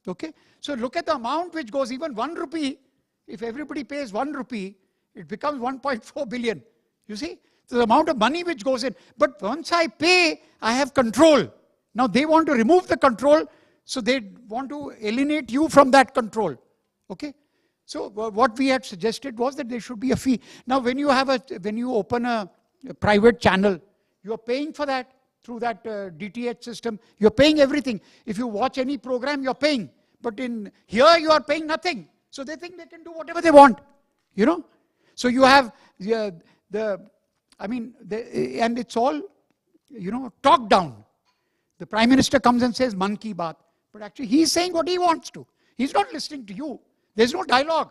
Okay, so look at the amount which goes, even 1 rupee. If everybody pays 1 rupee, it becomes 1.4 billion. You see, so the amount of money which goes in. But once I pay, I have control. Now they want to remove the control, so they want to alienate you from that control. Okay. So what we had suggested was that there should be a fee. Now when you open a private channel, you are paying for that through that DTH system. You're paying everything. If you watch any program, you're paying. But in here, you are paying nothing. So they think they can do whatever they want. So you have and it's all, talked down. The Prime Minister comes and says, Man ki baat. But actually, he's saying what he wants to. He's not listening to you. There's no dialogue.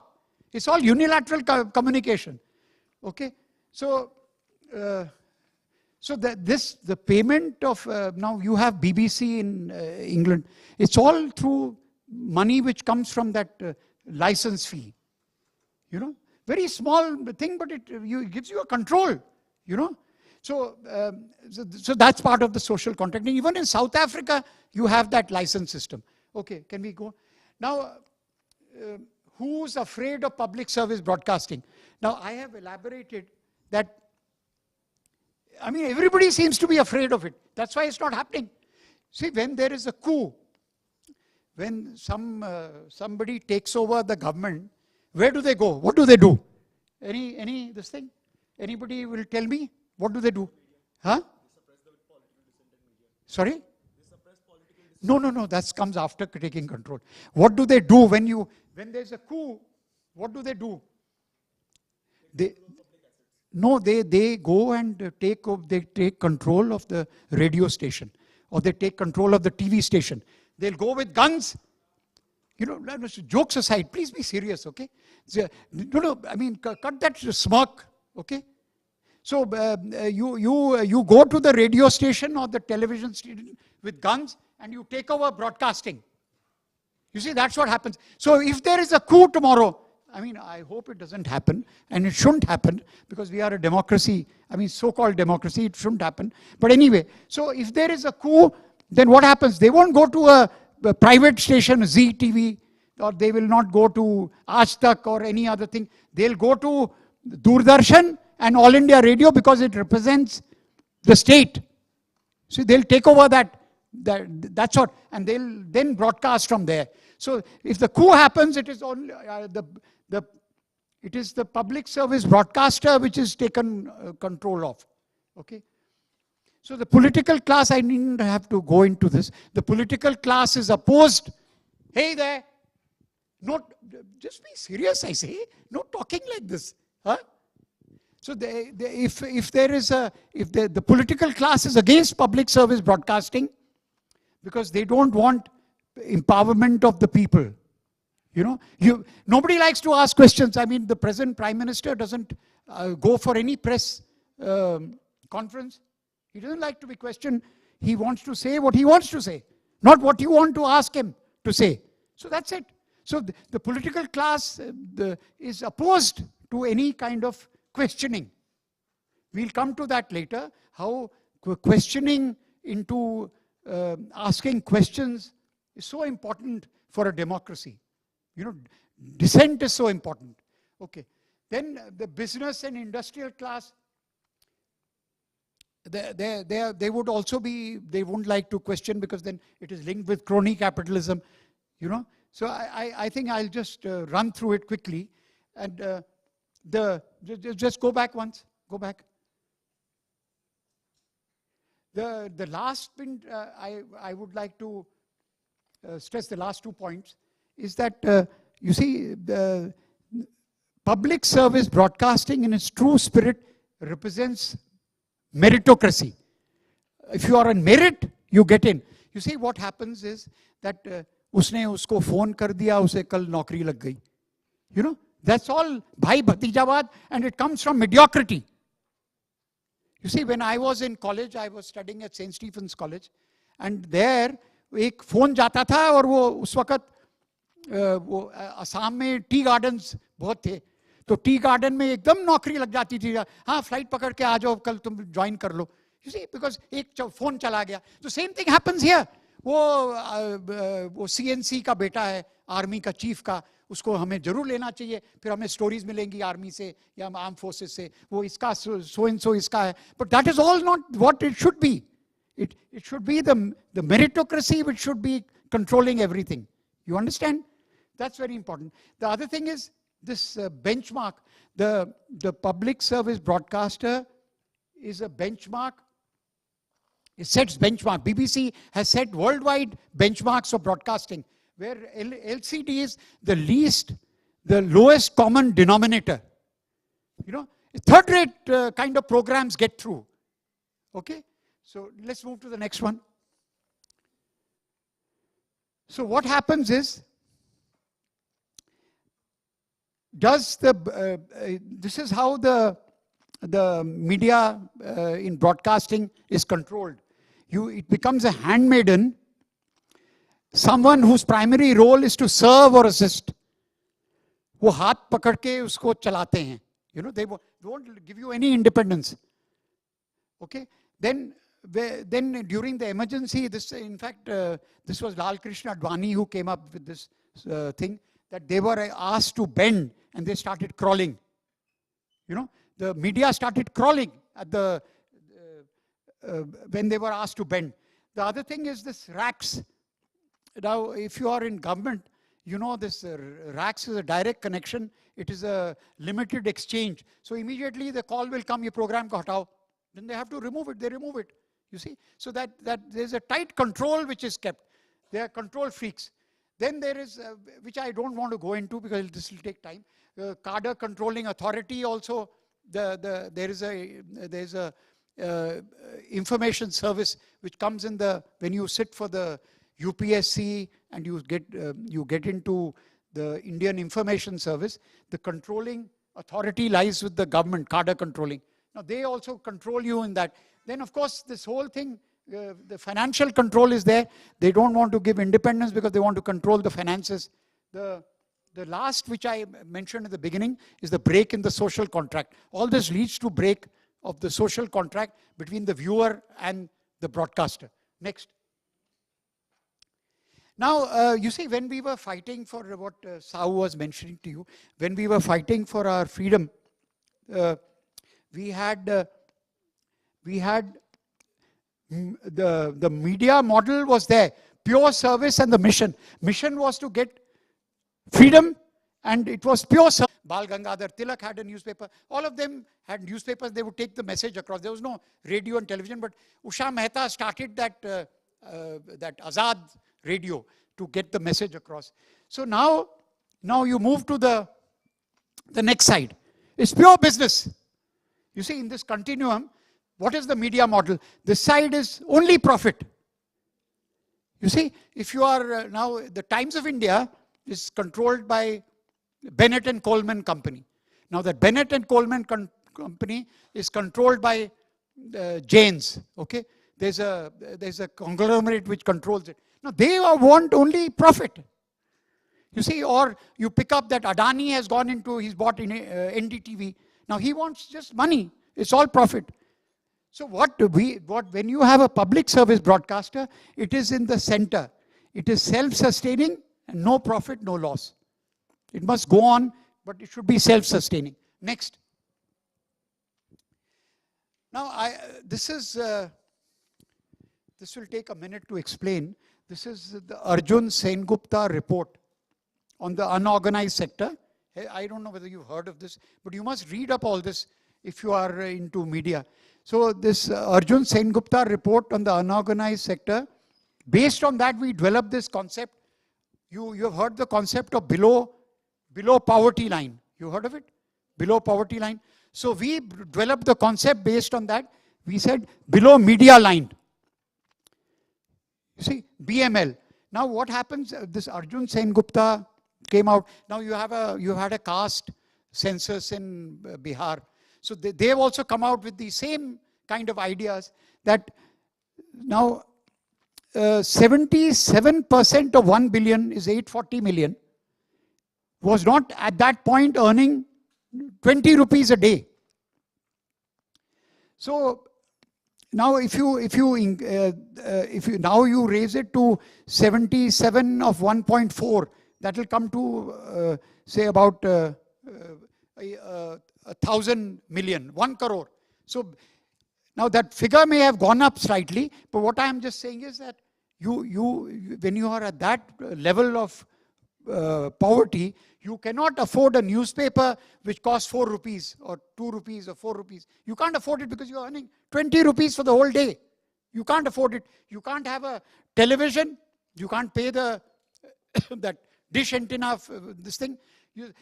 It's all unilateral communication. Okay? So, the payment of, now you have BBC in England. It's all through money which comes from that license fee. Very small thing, but it gives you a control. So that's part of the social contract. And even in South Africa, you have that license system. Okay, can we go? Now, who's afraid of public service broadcasting? Now, I have elaborated that, I mean, everybody seems to be afraid of it. That's why it's not happening. See, when there is a coup, when somebody takes over the government, where do they go? What do they do? This thing? Anybody will tell me? What do they do? Huh? Sorry? No, that comes after taking control. What do they do when there's a coup? What do they do? They go and take control of the radio station, or they take control of the TV station. They'll go with guns. You know, jokes aside, please be serious, okay? No, I mean, cut that smirk, okay? So you go to the radio station or the television station with guns and you take over broadcasting. You see, that's what happens. So if there is a coup tomorrow, I mean, I hope it doesn't happen, and it shouldn't happen because we are a democracy. I mean, so-called democracy, it shouldn't happen. But anyway, so if there is a coup, then what happens? They won't go to a private station, Zee TV, or they will not go to Aaj Tak or any other thing. They'll go to Doordarshan and All India Radio because it represents the state. See, they'll take over that's what, and they'll then broadcast from there. So if the coup happens, it is only it is the public service broadcaster which is taken control of. Okay. So the political class, I needn't have to go into this. The political class is opposed. Hey there, just be serious, I say. No talking like this, huh? So if the political class is against public service broadcasting, because they don't want empowerment of the people. You know, nobody likes to ask questions. I mean, the present Prime Minister doesn't go for any press conference. He doesn't like to be questioned. He wants to say what he wants to say, not what you want to ask him to say. So that's it. So the political class is opposed to any kind of questioning. We'll come to that later, how questioning into asking questions is so important for a democracy. You know, dissent is so important. Okay. Then the business and industrial class, they would also be, they wouldn't like to question because then it is linked with crony capitalism, you know. So I think I'll just run through it quickly. And just go back once, go back. The last thing I would like to stress, the last 2 points, is that, you see, the public service broadcasting in its true spirit represents meritocracy. If you are on merit, you get in. You see, what happens is that उसने उसको phone कर दिया, उसे कल नौकरी लग गई. You know, that's all bhai bhatijawad, and it comes from mediocrity. You see, when I was in college, I was studying at St. Stephen's College, and there एक फोन जाता था और वो उस वक्त वो असम में टी गार्डन्स बहुत थे, तो टी गार्डन में एकदम नौकरी लग जाती थी. हाँ, फ्लाइट पकड़ के आ जाओ, कल तुम ज्वाइन कर लो. You see, because एक फोन चला गया. So same thing happens here. वो CNC का बेटा है, आर्मी का चीफ का, उसको हमें जरूर लेना चाहिए, फिर हमें स्टोरीज मिलेंगी आर्मी से या आर्म फोर्सेस से, वो इसका सो एंड सो इसका है. But that is all not what it should be. It should be the meritocracy which should be controlling everything. You understand? That's very important. The other thing is this benchmark. The public service broadcaster is a benchmark. It sets benchmark. BBC has set worldwide benchmarks for broadcasting, where LCD is the lowest common denominator. You know, third-rate kind of programs get through. Okay? So let's move to the next one. So what happens is, this is how the media in broadcasting is controlled. It becomes a handmaiden, someone whose primary role is to serve or assist. वो हाथ पकड़ के उसको चलाते हैं. You know, they won't give you any independence. Okay, then during the emergency, this in fact this was Lal Krishna Advani who came up with this thing, that they were asked to bend and they started crawling. You know, the media started crawling at the when they were asked to bend. The other thing is this racks. Now, if you are in government, you know this racks is a direct connection. It is a limited exchange. So immediately the call will come, "Ye program ko hatao." Then they have to remove it. They remove it. You see, so that there's a tight control which is kept. They are control freaks. Then there is, which I don't want to go into because this will take time. Cadre controlling authority also. There is a information service which comes in when you sit for the UPSC and you get into the Indian Information Service. The controlling authority lies with the government, cadre controlling. Now they also control you in that. Then of course this whole thing, the financial control is there. They don't want to give independence because they want to control the finances. The last which I mentioned at the beginning is the break in the social contract. All this leads to break of the social contract between the viewer and the broadcaster. Next. Now, you see, when we were fighting for what Sau was mentioning to you, when we were fighting for our freedom, we had the media model was there, pure service and the mission. Mission was to get freedom, and it was pure service. Bal Gangadhar Tilak had a newspaper. All of them had newspapers. They would take the message across. There was no radio and television, but Usha Mehta started that Azad radio to get the message across. So now you move to the next side. It's pure business. You see, in this continuum, what is the media model? This side is only profit. You see, if you are now, the Times of India is controlled by Bennett and Coleman Company. Now that Bennett and Coleman Company is controlled by Jains. Okay, there's a conglomerate which controls it. Now they want only profit. You see, or you pick up that Adani has gone into, he's bought in NDTV. Now he wants just money. It's all profit. So when you have a public service broadcaster, it is in the center. It is self-sustaining and no profit, no loss. It must go on, but it should be self-sustaining. Next. Now, this will take a minute to explain. This is the Arjun Sengupta report on the unorganized sector. I don't know whether you've heard of this, but you must read up all this if you are into media. So this Arjun Sengupta report on the unorganized sector, based on that we developed this concept. You have heard the concept of below poverty line. You heard of it? Below poverty line. So we developed the concept based on that. We said below media line. You see, BML. Now what happens, this Arjun Sengupta came out. Now you had a caste census in Bihar. So they have also come out with the same kind of ideas that now 77% of 1 billion is 840 million was not at that point earning 20 rupees a day. So now if you now you raise it to 77 of 1.4, that will come to say about 1,000 million, 1 crore. So now that figure may have gone up slightly, but what I am just saying is that when you are at that level of poverty, you cannot afford a newspaper which costs 4 rupees or 2 rupees or 4 rupees. You can't afford it because you are earning 20 rupees for the whole day. You can't afford it. You can't have a television. You can't pay that dish antenna, this thing.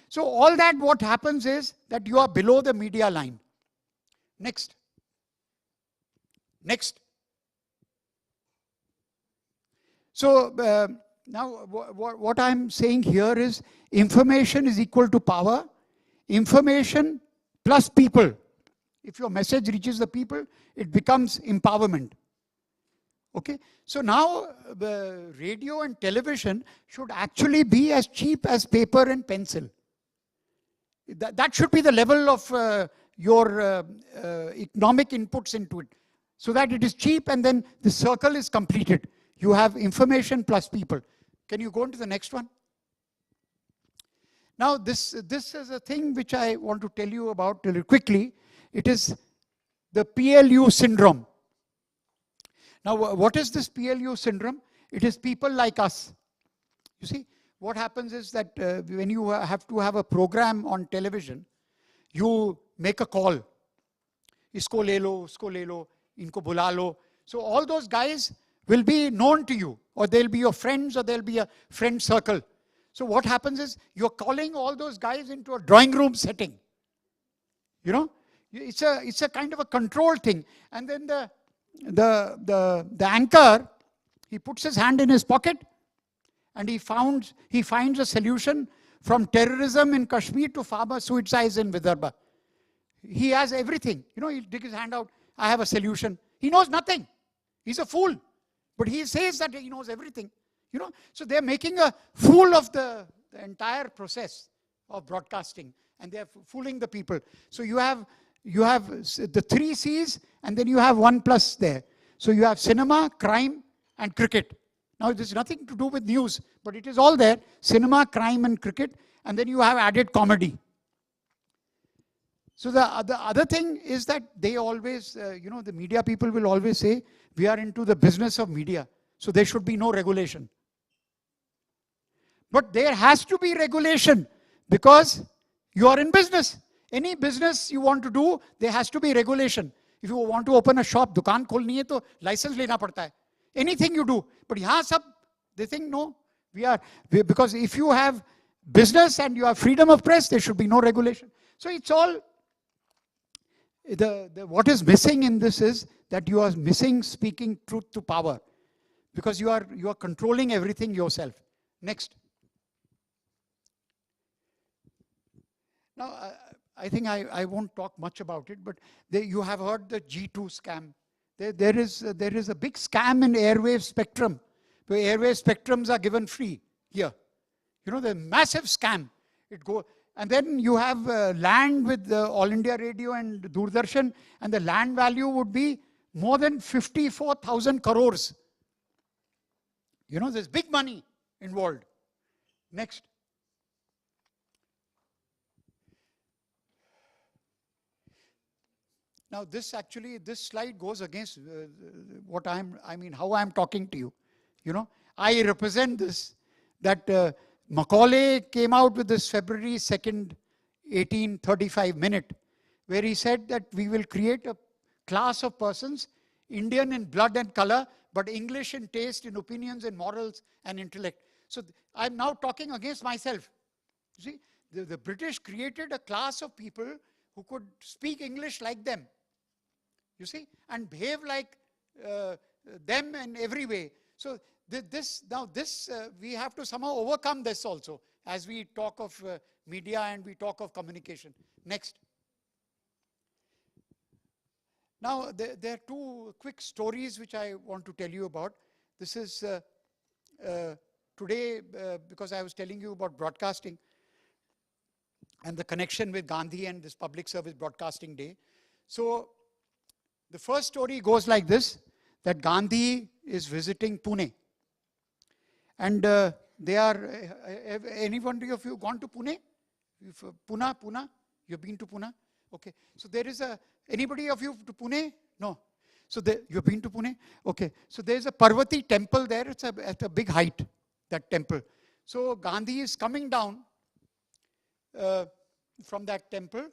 So all that, what happens is that you are below the media line. Next. Next. So now what I'm saying here is information is equal to power. Information plus people. If your message reaches the people, it becomes empowerment. Okay, so now the radio and television should actually be as cheap as paper and pencil. That should be the level of your economic inputs into it. so that it is cheap, and then the circle is completed. You have information plus people. Can you go into the next one? Now, this is a thing which I want to tell you about really quickly. It is the PLU syndrome. Now, what is this PLU syndrome? It is people like us. You see, what happens is that when you have to have a program on television, you make a call. Isko le lo, usko le lo, inko bula lo. So all those guys will be known to you, or they'll be your friends, or they'll be a friend circle. So what happens is you're calling all those guys into a drawing room setting. You know, it's a kind of a control thing. And then the anchor, he puts his hand in his pocket, and he finds a solution from terrorism in Kashmir to farmer suicides in Vidarbha. He has everything. You know, he'll dig his hand out. I have a solution. He knows nothing. He's a fool. But he says that he knows everything. You know, so they're making a fool of the entire process of broadcasting, and they're fooling the people. So you have the 3 C's, and then you have 1 plus there. So you have cinema, crime, and cricket. Now, there's nothing to do with news, but it is all there. Cinema, crime, and cricket. And then you have added comedy. So the other thing is that they always, the media people will always say, we are into the business of media, so there should be no regulation. But there has to be regulation, because you are in business. Any business you want to do, there has to be regulation. If you want to open a shop, दुकान खोलनी है तो license लेना पड़ता है. Anything you do. But यहाँ सब, they think no, because if you have business and you have freedom of press, there should be no regulation. So it's all, what is missing in this is that you are missing speaking truth to power, because you are controlling everything yourself. Next. Now, I think I won't talk much about it, but you have heard the G2 scam. There is a big scam in airwave spectrum. The airwave spectrums are given free here. You know, the massive scam. And then you have land with All India Radio and Doordarshan, and the land value would be more than 54,000 crores. You know, there's big money involved. Next. Now, this slide goes against how I'm talking to you. You know, I represent this, that Macaulay came out with this February 2nd, 1835 minute, where he said that we will create a class of persons, Indian in blood and color, but English in taste, in opinions, in morals, and intellect. So I'm now talking against myself. You see, the British created a class of people who could speak English like them. You see, and behave like them in every way. So we have to somehow overcome this also, as we talk of media and we talk of communication. Next. Now, there are 2 quick stories which I want to tell you about. This is today, because I was telling you about broadcasting and the connection with Gandhi and this Public Service Broadcasting Day. So, the first story goes like this, that Gandhi is visiting Pune. And they are, anyone of you gone to Pune? Pune? You've been to Pune? Okay. So there is anybody of you to Pune? No. So you've been to Pune? Okay. So there's a Parvati temple there. It's at a big height, that temple. So Gandhi is coming down from that temple,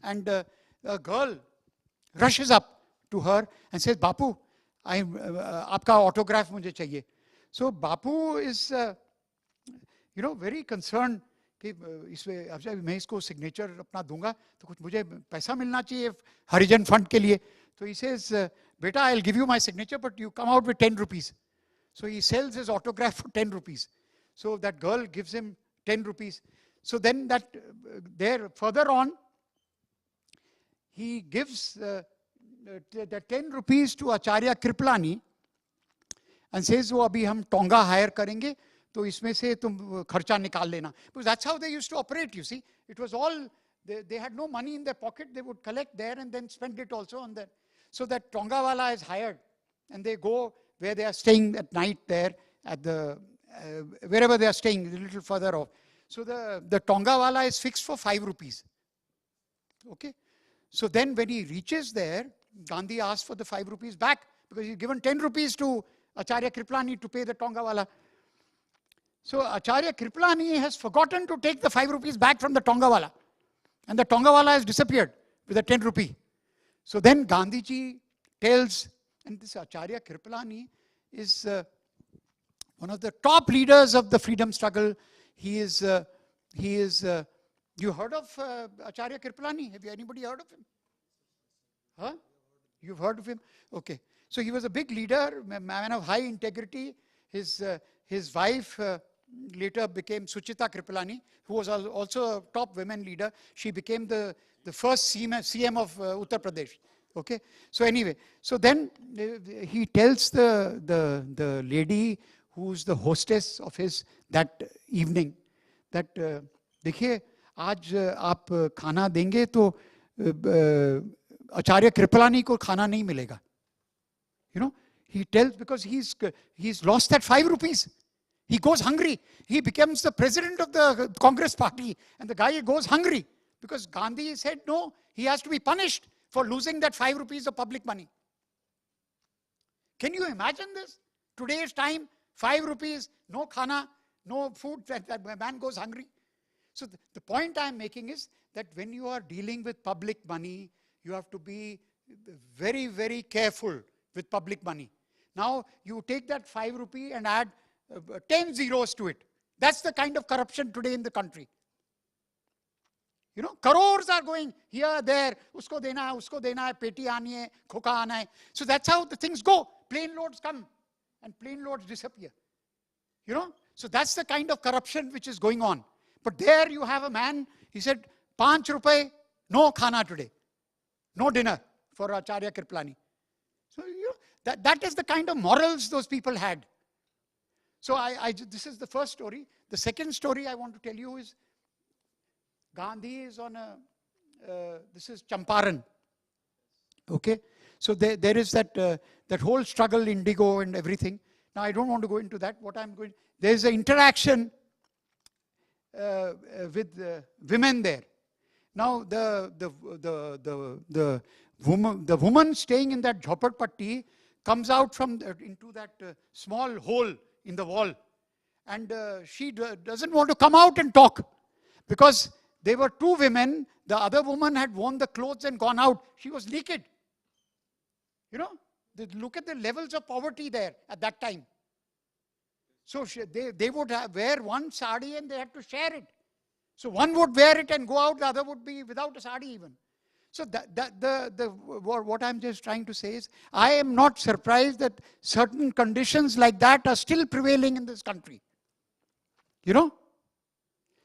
and a girl rushes up to her and says, Bapu, aapka autograph mujhe chahiye. So Bapu is, very concerned कि इसमें मैं इसको signature अपना दूंगा तो कुछ मुझे पैसा मिलना चाहिए हरिजन फंड के लिए. So he says, beta, I'll give you my signature, but you come out with 10 rupees. So he sells his autograph for 10 rupees. So that girl gives him 10 rupees. So then there further on, he gives the 10 rupees to Acharya Kriplani and says, wo abhi hum tonga hire karenge, to isme se tum kharcha nikal lena. Because that's how they used to operate, you see. It was all, they had no money in their pocket, they would collect there and then spend it also on that. So that Tongawala is hired, and they go where they are staying at night there at the, wherever they are staying, a little further off. So the Tongawala is fixed for 5 rupees. Okay. So then when he reaches there, Gandhi asks for the 5 rupees back, because he's given 10 rupees to Acharya Kripalani to pay the Tongawala. So Acharya Kripalani has forgotten to take the 5 rupees back from the Tongawala. And the Tongawala has disappeared with the 10 rupee. So then Gandhiji tells, and this Acharya Kripalani is one of the top leaders of the freedom struggle. He is, you heard of Acharya Kripalani? Have you anybody heard of him? Huh? You've heard of him? Okay. So he was a big leader, a man of high integrity. His wife later became Suchita Kripalani, who was also a top women leader. She became the first CM of Uttar Pradesh. Okay. So anyway, so then he tells the lady who's the hostess of his that evening that देखिए आज आप खाना देंगे तो आचार्य कृपलानी को खाना नहीं मिलेगा. You know, he tells, because he's lost that 5 rupees. He goes hungry. He becomes the president of the Congress party, and the guy goes hungry because Gandhi said no, he has to be punished for losing that 5 rupees of public money. Can you imagine this? Today's time, 5 rupees, no khana, no food, that man goes hungry. So the point I'm making is that when you are dealing with public money, you have to be very, very careful with public money. Now, you take that 5 rupee and add 10 zeros to it. That's the kind of corruption today in the country. You know, crores are going here, there, usko dena hai, peti aani hai, khoka aana hai. So that's how the things go. Plane loads come and plane loads disappear. You know, so that's the kind of corruption which is going on. But there you have a man, he said, 5 rupees, no khana today. No dinner for Acharya Kripalani. So you know, that is the kind of morals those people had. So this is the first story. The second story I want to tell you is Gandhi is on this is Champaran. Okay. So there is that whole struggle, indigo and everything. Now I don't want to go into that. There's an interaction with women there. Now the woman staying in that jhopatpatti comes out from into that small hole in the wall, and she doesn't want to come out and talk because there were 2 women. The other woman had worn the clothes and gone out. She was naked. You know, look at the levels of poverty there at that time. So they would wear one sari and they had to share it. So one would wear it and go out, the other would be without a sari even. So what I'm just trying to say is, I am not surprised that certain conditions like that are still prevailing in this country. You know,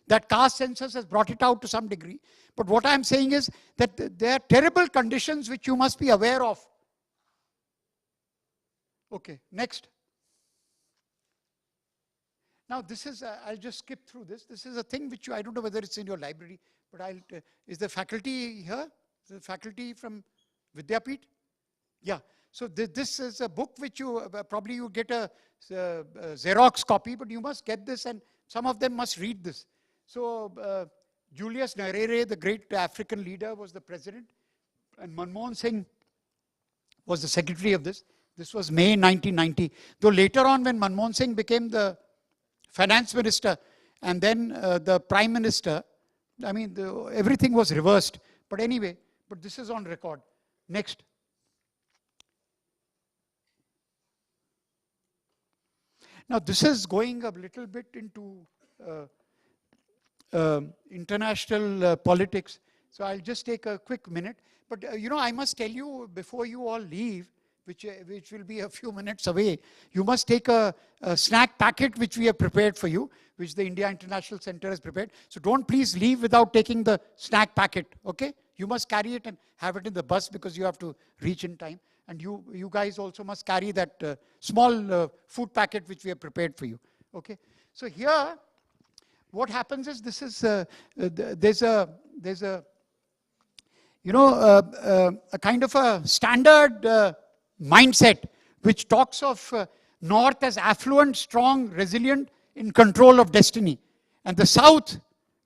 that caste census has brought it out to some degree. But what I'm saying is that there are terrible conditions which you must be aware of. Okay, next. Now this is, I'll just skip through this. This is a thing which I don't know whether it's in your library, but is the faculty here? Is the faculty from Vidyapeeth? Yeah. So this is a book which you, probably you get a Xerox copy, but you must get this and some of them must read this. So Julius Nyerere, the great African leader, was the president, and Manmohan Singh was the secretary of this. This was May 1990. Though later on when Manmohan Singh became the finance minister and then the prime minister, I mean, everything was reversed. But anyway, but this is on record. Next. Now this is going a little bit into international politics. So I'll just take a quick minute. But you know, I must tell you before you all leave, which will be a few minutes away, you must take a snack packet which we have prepared for you, which the India International Center has prepared. So don't please leave without taking the snack packet, okay? You must carry it and have it in the bus because you have to reach in time. And you guys also must carry that small food packet which we have prepared for you, okay? So here, what happens is this is, there's a a kind of a standard mindset which talks of North as affluent, strong, resilient, in control of destiny. And the South,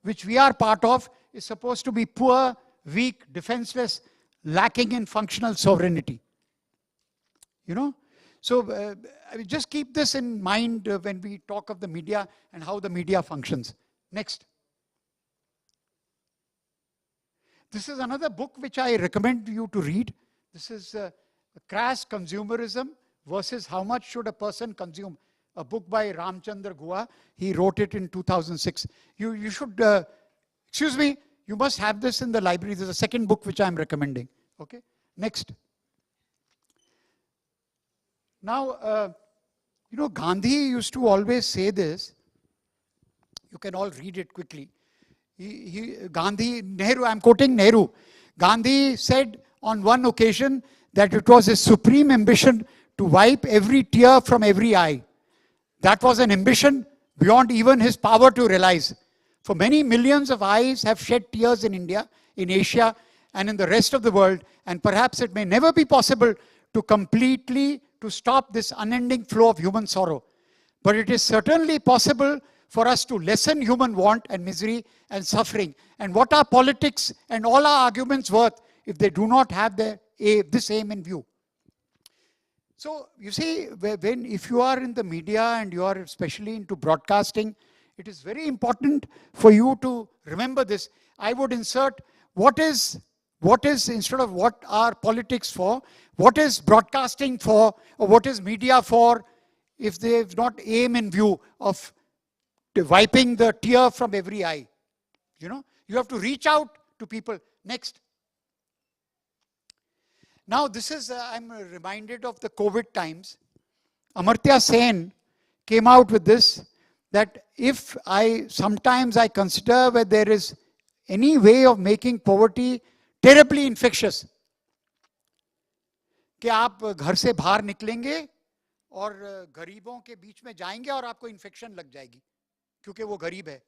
which we are part of, is supposed to be poor, weak, defenseless, lacking in functional sovereignty. So I mean, just keep this in mind when we talk of the media and how the media functions. Next. This is another book which I recommend you to read. This is Crass Consumerism versus How Much Should a Person Consume? A book by Ramchandra Guha. He wrote it in 2006. You should, excuse me, you must have this in the library. There's a second book which I'm recommending. Okay, next. Now, Gandhi used to always say this. You can all read it quickly. Nehru, I'm quoting Nehru. Gandhi said on one occasion that it was his supreme ambition to wipe every tear from every eye. That was an ambition beyond even his power to realize. For many millions of eyes have shed tears in India, in Asia, and in the rest of the world, and perhaps it may never be possible to completely stop this unending flow of human sorrow. But it is certainly possible for us to lessen human want and misery and suffering. And what are politics and all our arguments worth if they do not have this aim in view? So you see, if you are in the media and you are especially into broadcasting, it is very important for you to remember this. I would insert what is instead of what are politics for, what is broadcasting for, or what is media for, if they have not aim in view of wiping the tear from every eye. You have to reach out to people. Next. Now this is, I'm reminded of the COVID times. Amartya Sen came out with this, that if sometimes I consider where there is any way of making poverty terribly infectious, कि आप घर से बाहर निकलेंगे और गरीबों के बीच में जाएंगे और आपको इन्फेक्शन लग जाएगी क्योंकि वो गरीब है.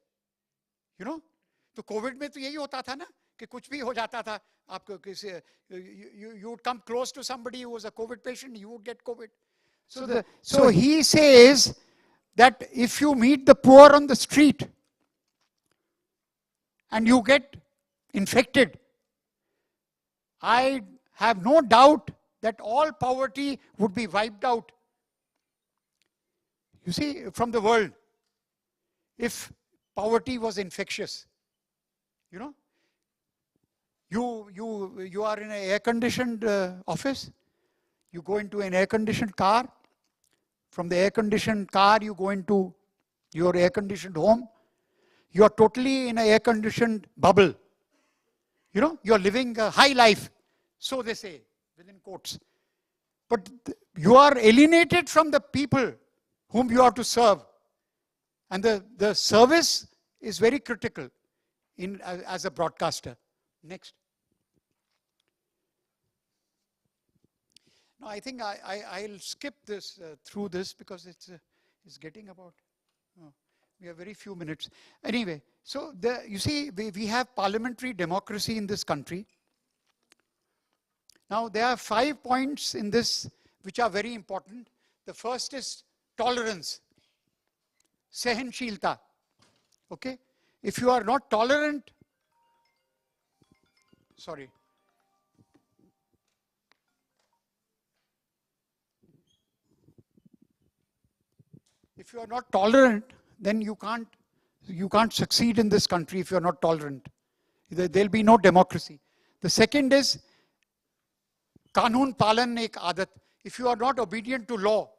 तो कोविड में तो यही होता था ना कि कुछ भी हो जाता था आपको किसी you would come close to somebody who was a COVID patient, you would get COVID. So he says that if you meet the poor on the street and you get infected, I have no doubt that all poverty would be wiped out, you see, from the world, if poverty was infectious. You are in an air-conditioned office, you go into an air-conditioned car, from the air-conditioned car you go into your air-conditioned home, you are totally in an air-conditioned bubble. You are living a high life, so they say, within quotes. But you are alienated from the people whom you have to serve. And the service is very critical as a broadcaster. Next. Now I think I'll skip this through this because it's getting about, we have very few minutes. Anyway, so you see, we have parliamentary democracy in this country. Now there are 5 points in this which are very important. The first is tolerance, sahanshilta. Okay? If you are not tolerant, sorry. If you are not tolerant, then you can't succeed in this country if you are not tolerant. There'll be no democracy. The second is Kanun Palan ek adat. If you are not obedient to law,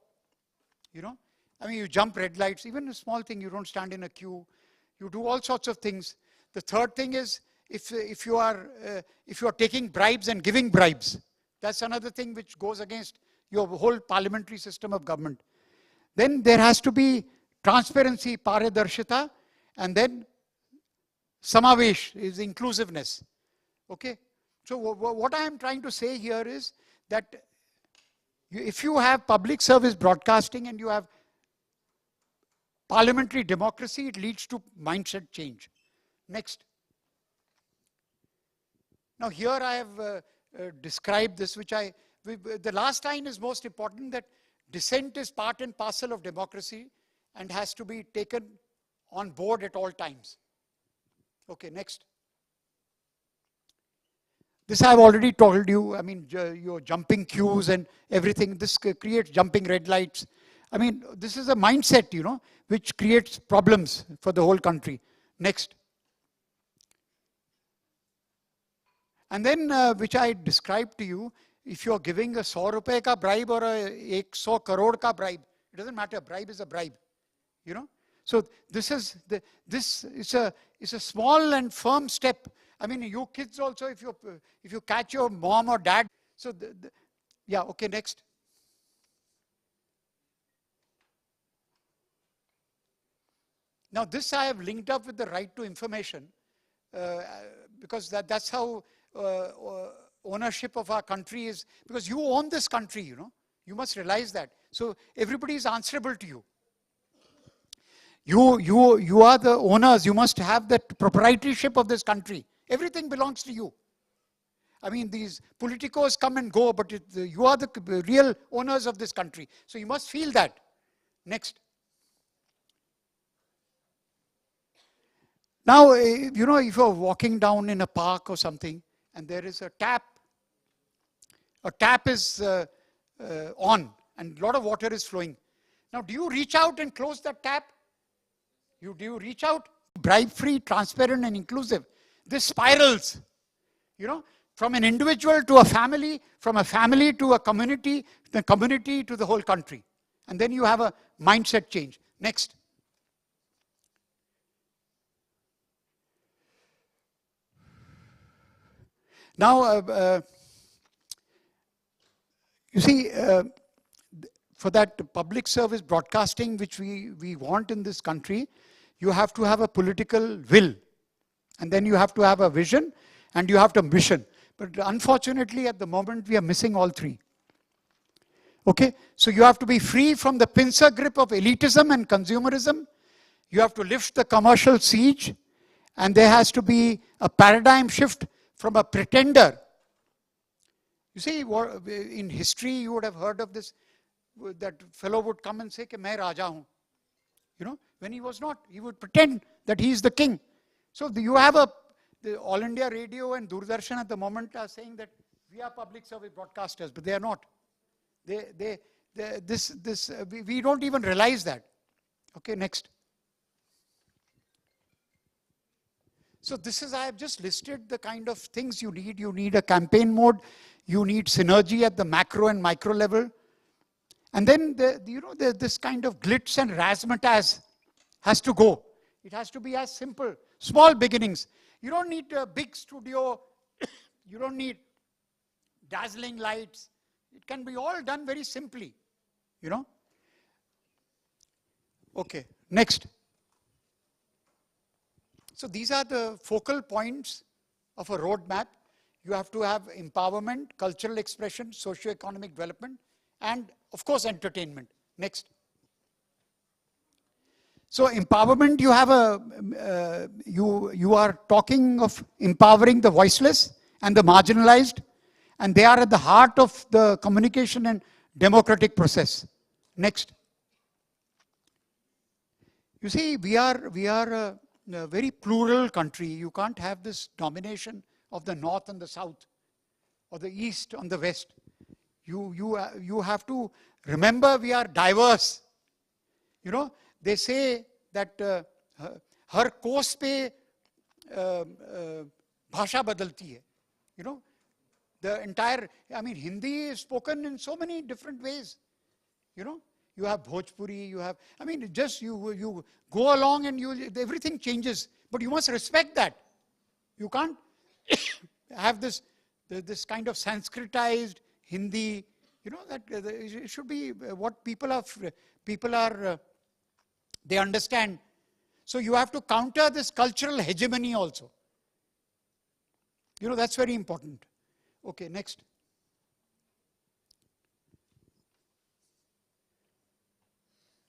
you jump red lights, even a small thing, you don't stand in a queue, you do all sorts of things. The third thing is if you are taking bribes and giving bribes, that's another thing which goes against your whole parliamentary system of government. Then there has to be transparency, paradarshita, and then samavesh is inclusiveness. Okay? So what I am trying to say here is that if you have public service broadcasting and you have parliamentary democracy, it leads to mindset change. Next. Now here I have described this, the last line is most important, that dissent is part and parcel of democracy and has to be taken on board at all times. Okay, next. This I've already told you. I mean, your jumping queues and everything, this creates jumping red lights. I mean, this is a mindset, which creates problems for the whole country. Next. And then, which I described to you, if you're giving a 100 rupees ka bribe or a 100 crore ka bribe, it doesn't matter, bribe is a bribe, So this is a small and firm step. I mean, you kids also, if you catch your mom or dad, so yeah, okay, next. Now this I have linked up with the right to information, because that's how ownership of our country is, because you own this country, you must realize that. So everybody is answerable to you. You are the owners. You must have the proprietorship of this country. Everything belongs to you. I mean, these politicos come and go, but you are the real owners of this country. So you must feel that. Next. Now, if you're walking down in a park or something, and there is a tap is on, and a lot of water is flowing. Now, do you reach out and close that tap? Do you reach out? Bribe-free, transparent, and inclusive. This spirals, from an individual to a family, from a family to a community, the community to the whole country. And then you have a mindset change. Next. Now, you see, for that public service broadcasting which we want in this country, you have to have a political will. And then you have to have a vision, and you have to mission. But unfortunately, at the moment, we are missing all three. Okay? So you have to be free from the pincer grip of elitism and consumerism. You have to lift the commercial siege. And there has to be a paradigm shift from a pretender. You see, in history, you would have heard of this, that fellow would come and say, "Ke main Raja hoon." When he was not, he would pretend that he is the king. So you have the All India Radio and Doordarshan at the moment are saying that we are public service broadcasters, but they are not. We don't even realize that. Okay, next. So I have just listed the kind of things you need. You need a campaign mode. You need synergy at the macro and micro level. And then, this kind of glitz and razzmatazz has to go. It has to be as simple. Small beginnings. You don't need a big studio. You don't need dazzling lights. It can be all done very simply. Okay, next. So these are the focal points of a roadmap. You have to have empowerment, cultural expression, socio-economic development, and of course entertainment. Next. So empowerment, you are talking of empowering the voiceless and the marginalized, and they are at the heart of the communication and democratic process. Next. You see, we are a very plural country. You can't have this domination of the north and the south, or the east on the west. You have to remember we are diverse. They say that har कोस पे भाषा बदलती है. The entire, Hindi is spoken in so many different ways. You have Bhojpuri, you have, just you go along and everything changes. But you must respect that. You can't have this kind of Sanskritized Hindi, that it should be what people are, they understand. So you have to counter this cultural hegemony also. That's very important. Okay, next.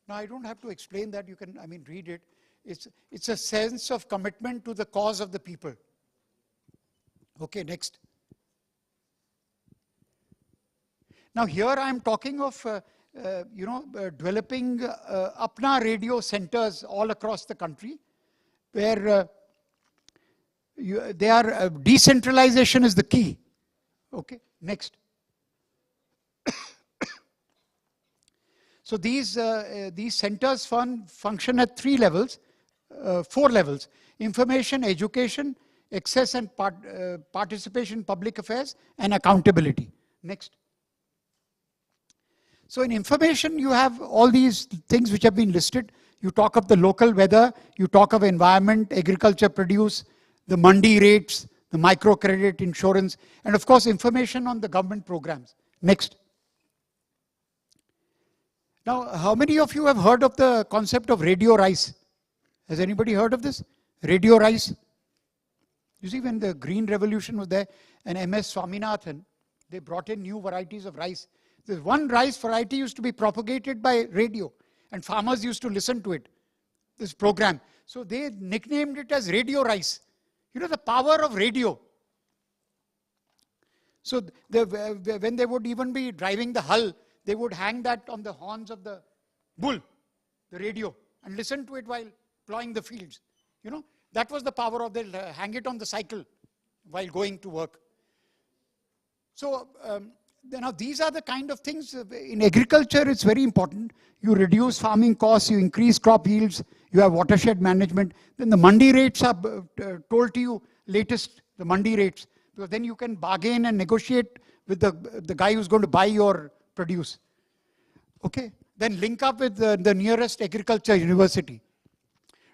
Now I don't have to explain that. You can, read it. It's a sense of commitment to the cause of the people. Okay, next. Now here I am talking of developing apna radio centers all across the country, where decentralization is the key. Okay, next. So these centers function at 4 levels: information, education, access and participation in public affairs, and accountability. Next. So in information, you have all these things which have been listed. You talk of the local weather, you talk of environment, agriculture produce, the mandi rates, the microcredit, insurance, and of course information on the government programs. Next. Now, how many of you have heard of the concept of radio rice? Has anybody heard of this? Radio rice? You see, when the Green Revolution was there, and MS Swaminathan, they brought in new varieties of rice. This one rice variety used to be propagated by radio, and farmers used to listen to it, this program. So they nicknamed it as radio rice. You know, the power of radio. So when they would even be driving the hull, they would hang that on the horns of the bull, the radio, and listen to it while plowing the fields. You know, that was the power of they'll hang it on the cycle while going to work. So now these are the kind of things. In agriculture, it's very important. You reduce farming costs, you increase crop yields, you have watershed management. Then the mandi rates are told to you latest, the mandi rates. Because then you can bargain and negotiate with the guy who's going to buy your produce. Okay, then link up with the nearest agriculture university.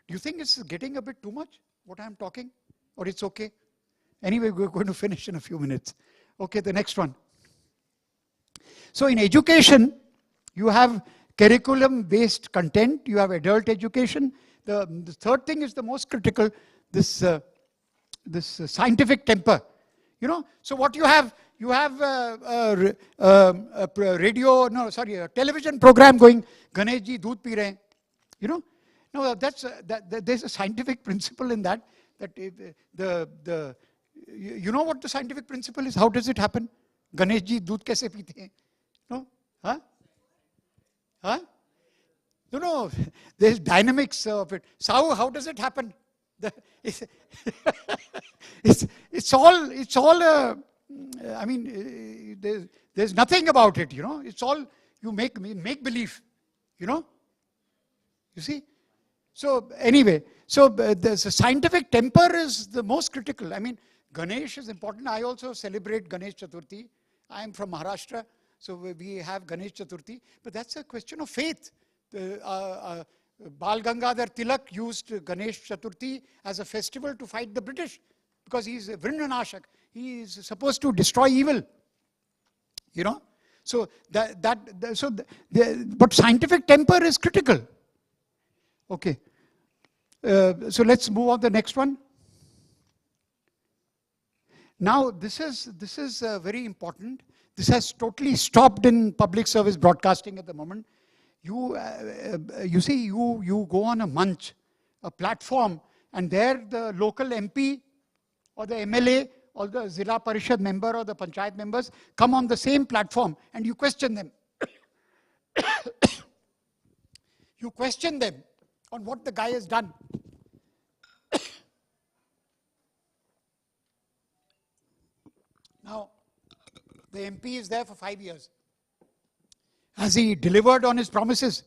Do you think it's getting a bit too much, what I'm talking? Or it's okay? Anyway, we're going to finish in a few minutes. Okay, the next one. So in education, you have curriculum-based content, you have adult education. The third thing is the most critical, this scientific temper. You know, so what you have a television program going, Ganesh ji doodh pi rahe hain. You know, no, there's a scientific principle in that. You know what the scientific principle is? How does it happen? Ganesh ji doodh kaise peete hain? No? Huh? Huh? No, there's dynamics of it. So how does it happen? It's all I mean, there's nothing about it, you know. It's all you make believe, you know. You see? So anyway, so the scientific temper is the most critical. I mean, Ganesh is important. I also celebrate Ganesh Chaturthi. I am from Maharashtra, so we have Ganesh Chaturthi. But that's a question of faith. Bal Gangadhar Tilak used Ganesh Chaturthi as a festival to fight the British, because he's a Vrindanashak. He is supposed to destroy evil. You know? So but scientific temper is critical. Okay. So let's move on to the next one. Now this is very important. This has totally stopped in public service broadcasting at the moment. You see, you go on a manch, a platform, and there the local MP or the MLA or the Zilla Parishad member or the Panchayat members come on the same platform and you question them. You question them on what the guy has done. Now, the MP is there for 5 years. Has he delivered on his promises?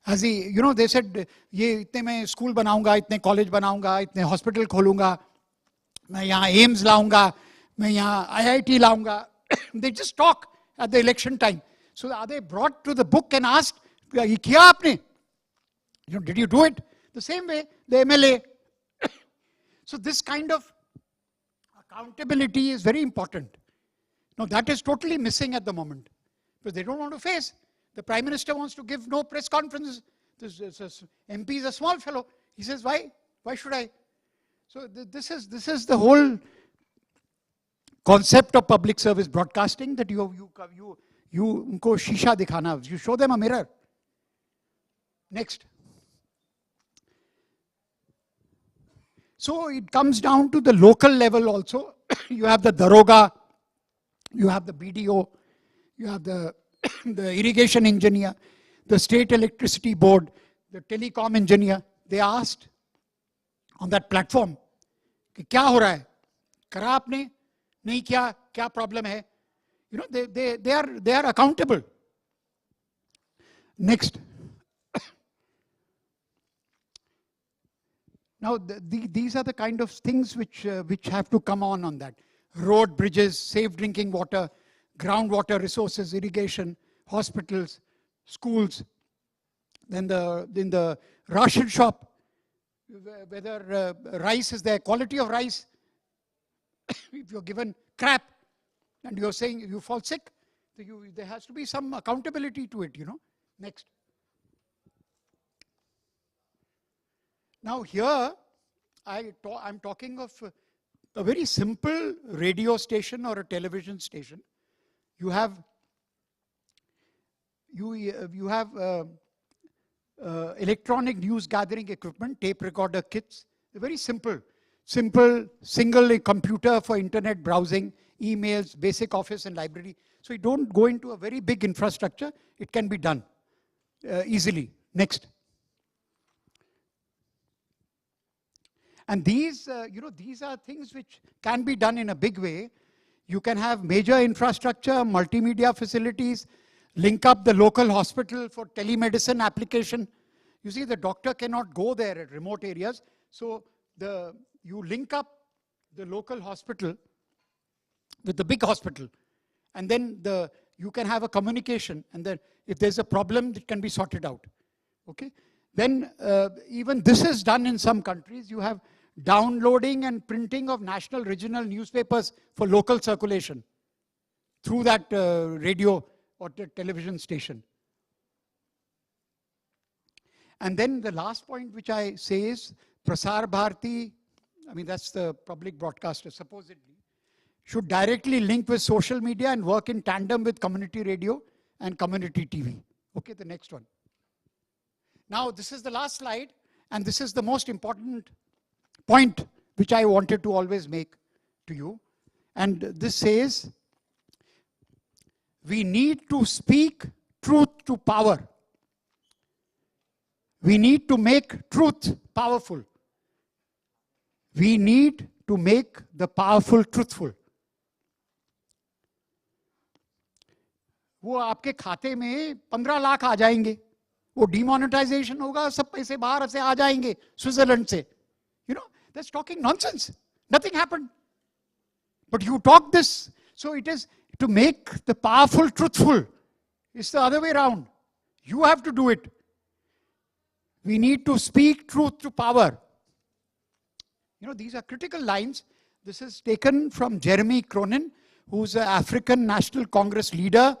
Has he, you know, they said, ये इतने मैं school बनाऊंगा, इतने college बनाऊंगा, इतने hospital खोलूंगा, मैं यहाँ एम्स लाऊंगा, मैं यहाँ IIT लाऊंगा. They just talk at the election time. So are they brought to the book and asked, ये किया आपने? You know, did you do it? The same way, the MLA. So this kind of accountability is very important. Now that is totally missing at the moment. Because they don't want to face. The Prime Minister wants to give no press conferences. This MP is a small fellow. He says, why? Why should I? So this is the whole concept of public service broadcasting, that you unko shisha dikhana. You show them a mirror. Next. So it comes down to the local level also. you have the Daroga, you have the BDO, you have the, the irrigation engineer, the state electricity board, the telecom engineer. They asked on that platform, कि क्या हो रहा है, करा आपने, नहीं क्या, क्या problem है. You know, they are accountable. Next. Now, these are the kind of things which have to come on that. Road, bridges, safe drinking water, groundwater resources, irrigation, hospitals, schools. Then in the ration shop, whether rice is there, quality of rice. If you're given crap and you're saying you fall sick, there has to be some accountability to it, you know. Next. Now here, I'm talking of a very simple radio station or a television station. You have electronic news gathering equipment, tape recorder kits. They're very simple, single computer for internet browsing, emails, basic office and library. So you don't go into a very big infrastructure. It can be done easily. Next. And these, these are things which can be done in a big way. You can have major infrastructure, multimedia facilities, link up the local hospital for telemedicine application. You see, the doctor cannot go there at remote areas. So you link up the local hospital with the big hospital. And then you can have a communication. And then if there's a problem, it can be sorted out. Okay? Then even this is done in some countries. You have downloading and printing of national regional newspapers for local circulation through that radio or television station. And then the last point which I say is Prasar Bharati, I mean that's the public broadcaster supposedly, should directly link with social media and work in tandem with community radio and community TV. Okay, the next one. Now this is the last slide, and this is the most important point which I wanted to always make to you. And this says, we need to speak truth to power. We need to make truth powerful. We need to make the powerful truthful. वो आपके खाते में 15 लाख आ जाएंगे, वो demonetisation होगा, सब पैसे बाहर से आ जाएंगे स्विट्जरलैंड से. You know, that's talking nonsense. Nothing happened. But you talk this. So it is to make the powerful truthful. It's the other way around. You have to do it. We need to speak truth to power. You know, these are critical lines. This is taken from Jeremy Cronin, who's an African National Congress leader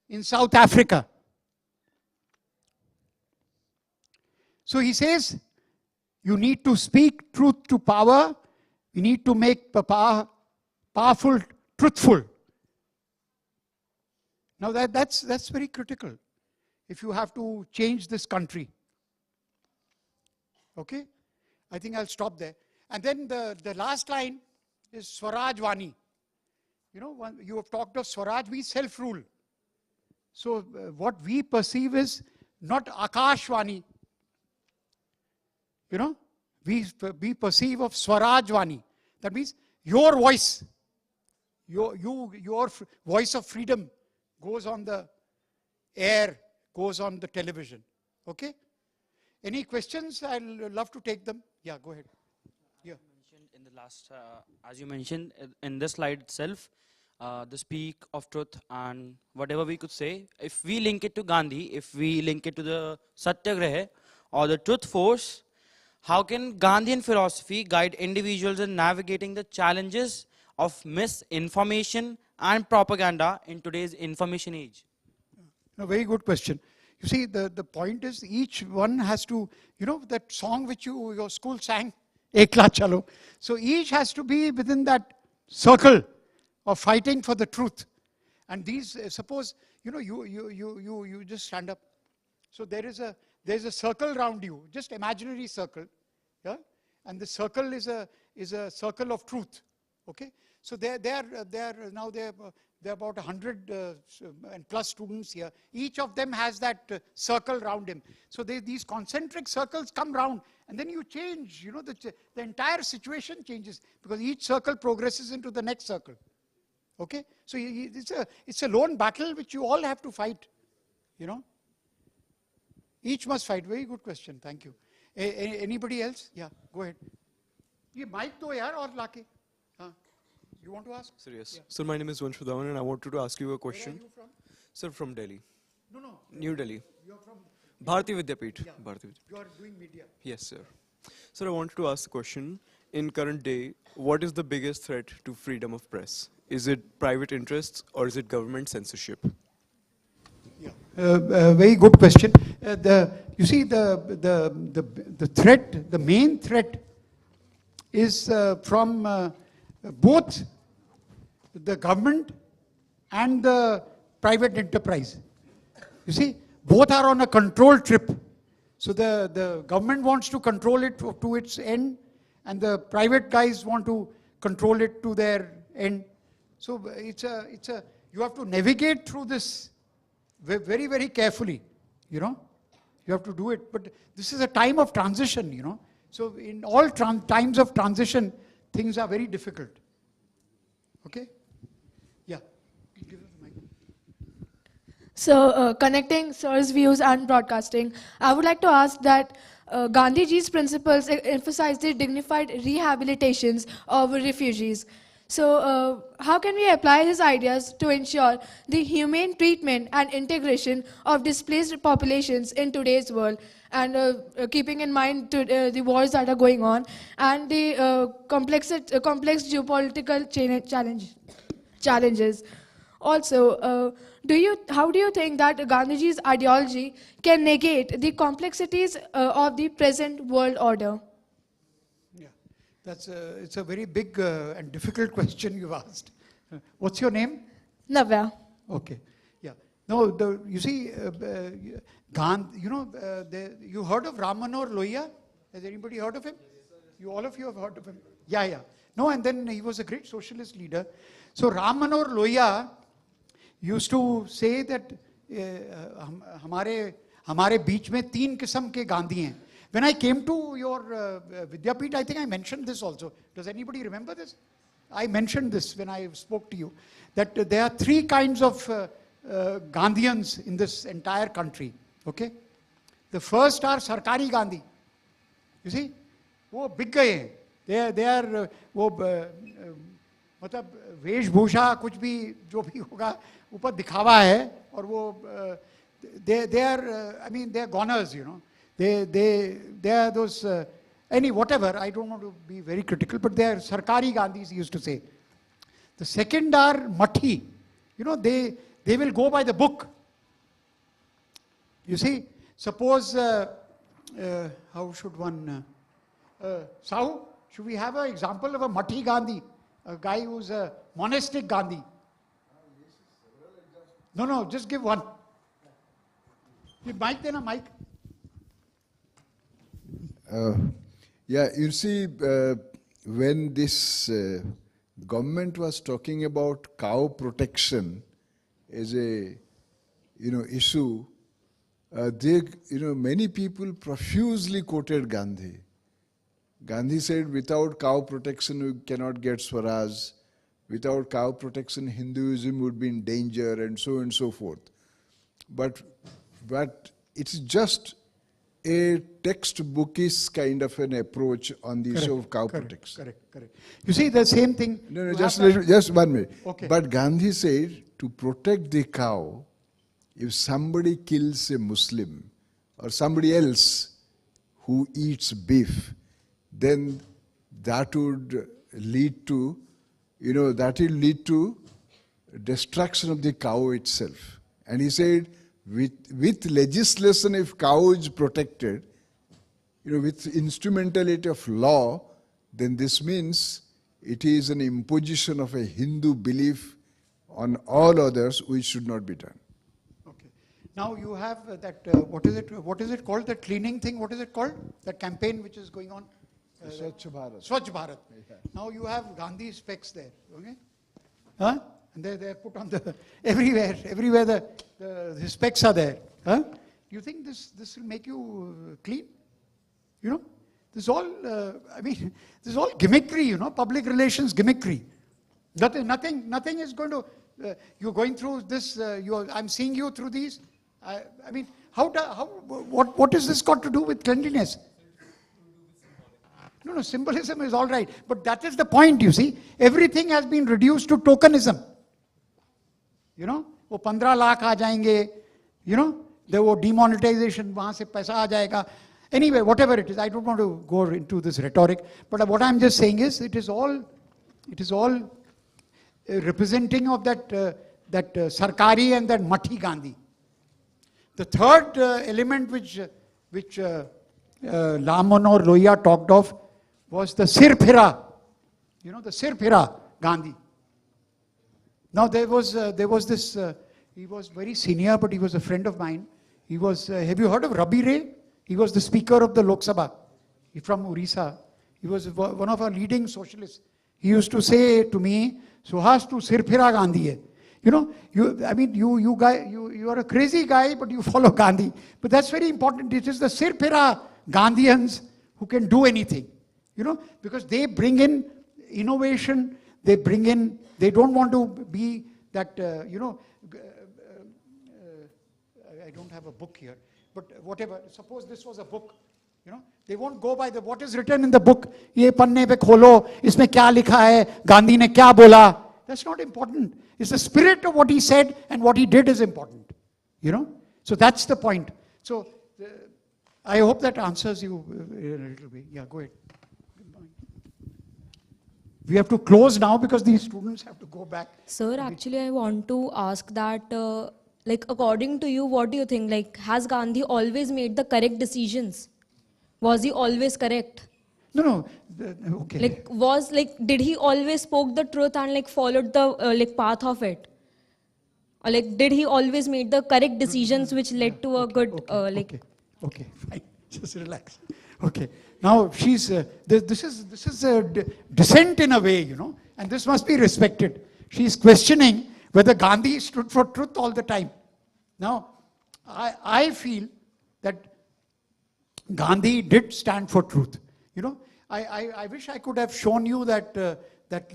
in South Africa. So he says, you need to speak truth to power. You need to make the powerful truthful. Now that's very critical if you have to change this country. Okay? I think I'll stop there. And then the last line is Swaraj Vani. You know, you have talked of Swaraj, we self-rule. So what we perceive is not Akash Vani. You know, we perceive of Swaraj Vani. That means your voice, your voice of freedom goes on the air, goes on the television. Okay? Any questions? I'll love to take them. Yeah, go ahead. Yeah. In the last, as you mentioned in this slide itself, the speak of truth and whatever we could say, if we link it to Gandhi, if we link it to the Satyagraha or the truth force, how can Gandhian philosophy guide individuals in navigating the challenges of misinformation and propaganda in today's information age? A very good question. You see, the point is each one has to, you know, that song which your school sang, Ekla Chalo. So each has to be within that circle of fighting for the truth. And these, suppose, you know, you just stand up. So there's a circle around you, just imaginary circle, yeah? And the circle is a circle of truth. Okay, so they're about 100 and plus students here. Each of them has that circle round him. So these concentric circles come round, and then you change. You know, the entire situation changes because each circle progresses into the next circle. Okay, so it's a lone battle which you all have to fight. You know, each must fight. Very good question. Thank you. Anybody else? Yeah, go ahead. ये mic दो यार और लाके. You want to ask? Sir, yes. Yeah. Sir, my name is Vanshu Dhawan and I wanted to ask you a question. Where are you from? Sir, from Delhi. No. New Delhi. You're from... Bharati Vidyapeeth. Yeah. Bharati Vidyapeeth. You are doing media. Yes, sir. Sir, I wanted to ask the question. In current day, what is the biggest threat to freedom of press? Is it private interests or is it government censorship? Yeah, very good question. You see, the threat, the main threat is from both the government and the private enterprise. You see, both are on a control trip. So the government wants to control it to its end, and the private guys want to control it to their end. So you have to navigate through this very, very carefully, you know. You have to do it. But this is a time of transition, you know. So in all times of transition, things are very difficult. Okay? Yeah. Give us the mic. So, connecting sir's views and broadcasting, I would like to ask that Gandhiji's principles emphasize the dignified rehabilitations of refugees. So, how can we apply his ideas to ensure the humane treatment and integration of displaced populations in today's world, and keeping in mind the wars that are going on and the complex geopolitical challenges? Also, how do you think that Gandhiji's ideology can negate the complexities of the present world order? Yeah, it's a very big and difficult question you've asked. What's your name? Navya. Okay, yeah. No, you see, you heard of Ram Manohar Lohia? Has anybody heard of him? All of you have heard of him. Yeah. No, and then he was a great socialist leader. So Ram Manohar Lohia used to say that हमारे बीच में 3 किस्म के गांधी हैं. When I came to your Vidyapeeth, I think I mentioned this also. Does anybody remember this? I mentioned this when I spoke to you, that there are 3 kinds of Gandhians in this entire country. Okay? The first are Sarkari Gandhi. You see? वो बिक गए हैं. They are वो मतलब वेशभूषा कुछ भी जो भी होगा ऊपर दिखावा है और वो they are I mean they are goners, you know. They are those whatever. I don't want to be very critical, but they are Sarkari Gandhis, he used to say. The second are Mathi. You know, they will go by the book. You see, suppose how should one Sahu, should we have an example of a Mathi Gandhi, a guy who's a monastic Gandhi? No, just give one. You mic dena, mic. Yeah, you see, when this government was talking about cow protection as a issue, many people profusely quoted Gandhi. Gandhi said, without cow protection we cannot get Swaraj. Without cow protection Hinduism would be in danger, and so forth. But it's just a textbookish kind of an approach on the issue of cow protection. Correct. You see the same thing. No, just 1 minute. Okay. But Gandhi said, to protect the cow, if somebody kills a Muslim or somebody else who eats beef, then that would lead to, destruction of the cow itself. And he said, with legislation, if cow is protected, with instrumentality of law, then this means it is an imposition of a Hindu belief on all others, which should not be done. Okay. Now you have that, what is it called, that cleaning thing, what is it called? That campaign which is going on? Swachh Bharat. Swachh Bharat. Now you have Gandhi specs there, okay? Huh? And they're put on the, everywhere the specs are there. Huh? You think this will make you clean? You know? This is all, this is all gimmickry, you know, public relations gimmickry. Nothing is going to, you're going through this, I'm seeing you through these. What has this got to do with cleanliness? No, symbolism is all right. But that is the point, you see. Everything has been reduced to tokenism. You know, वो 15 लाख आ जाएंगे, you know, वो demonetization, वहाँ से पैसा आ जाएगा. Anyway, whatever it is, I don't want to go into this rhetoric. But what I'm just saying is, it is all representing of that Sarkari and that Mathi Gandhi. The third element which Lamanor Lohiya talked of was the Sirphira. You know, the Sirphira Gandhi. Now there was this, he was very senior, but he was a friend of mine. He was, have you heard of Rabi Ray? He was the speaker of the Lok Sabha. He's from Orissa. He was one of our leading socialists. He used to say to me, Suhas, tu Sirphira Gandhi hai. You know, you are a crazy guy, but you follow Gandhi. But that's very important. It is the Sirphira Gandhians who can do anything. You know, because they bring in innovation, they don't want to be that, I don't have a book here, but whatever, suppose this was a book, you know, they won't go by what is written in the book. Ye panne pe kholo, isme kya likha hai, Gandhi ne kya bola. That's not important. It's the spirit of what he said and what he did is important. You know? So that's the point. So I hope that answers you a little bit. Yeah, go ahead. We have to close now because these students have to go back. Sir, actually I want to ask that, according to you, what do you think? Like, has Gandhi always made the correct decisions? Was he always correct? No, okay. Did he always spoke the truth and followed the path of it? Or did he always make the correct decisions which led to a good Okay, fine. Just relax. Okay. Now she's this is a dissent in a way, you know, and this must be respected. She's questioning whether Gandhi stood for truth all the time. Now, I feel that Gandhi did stand for truth. You know, I wish I could have shown you that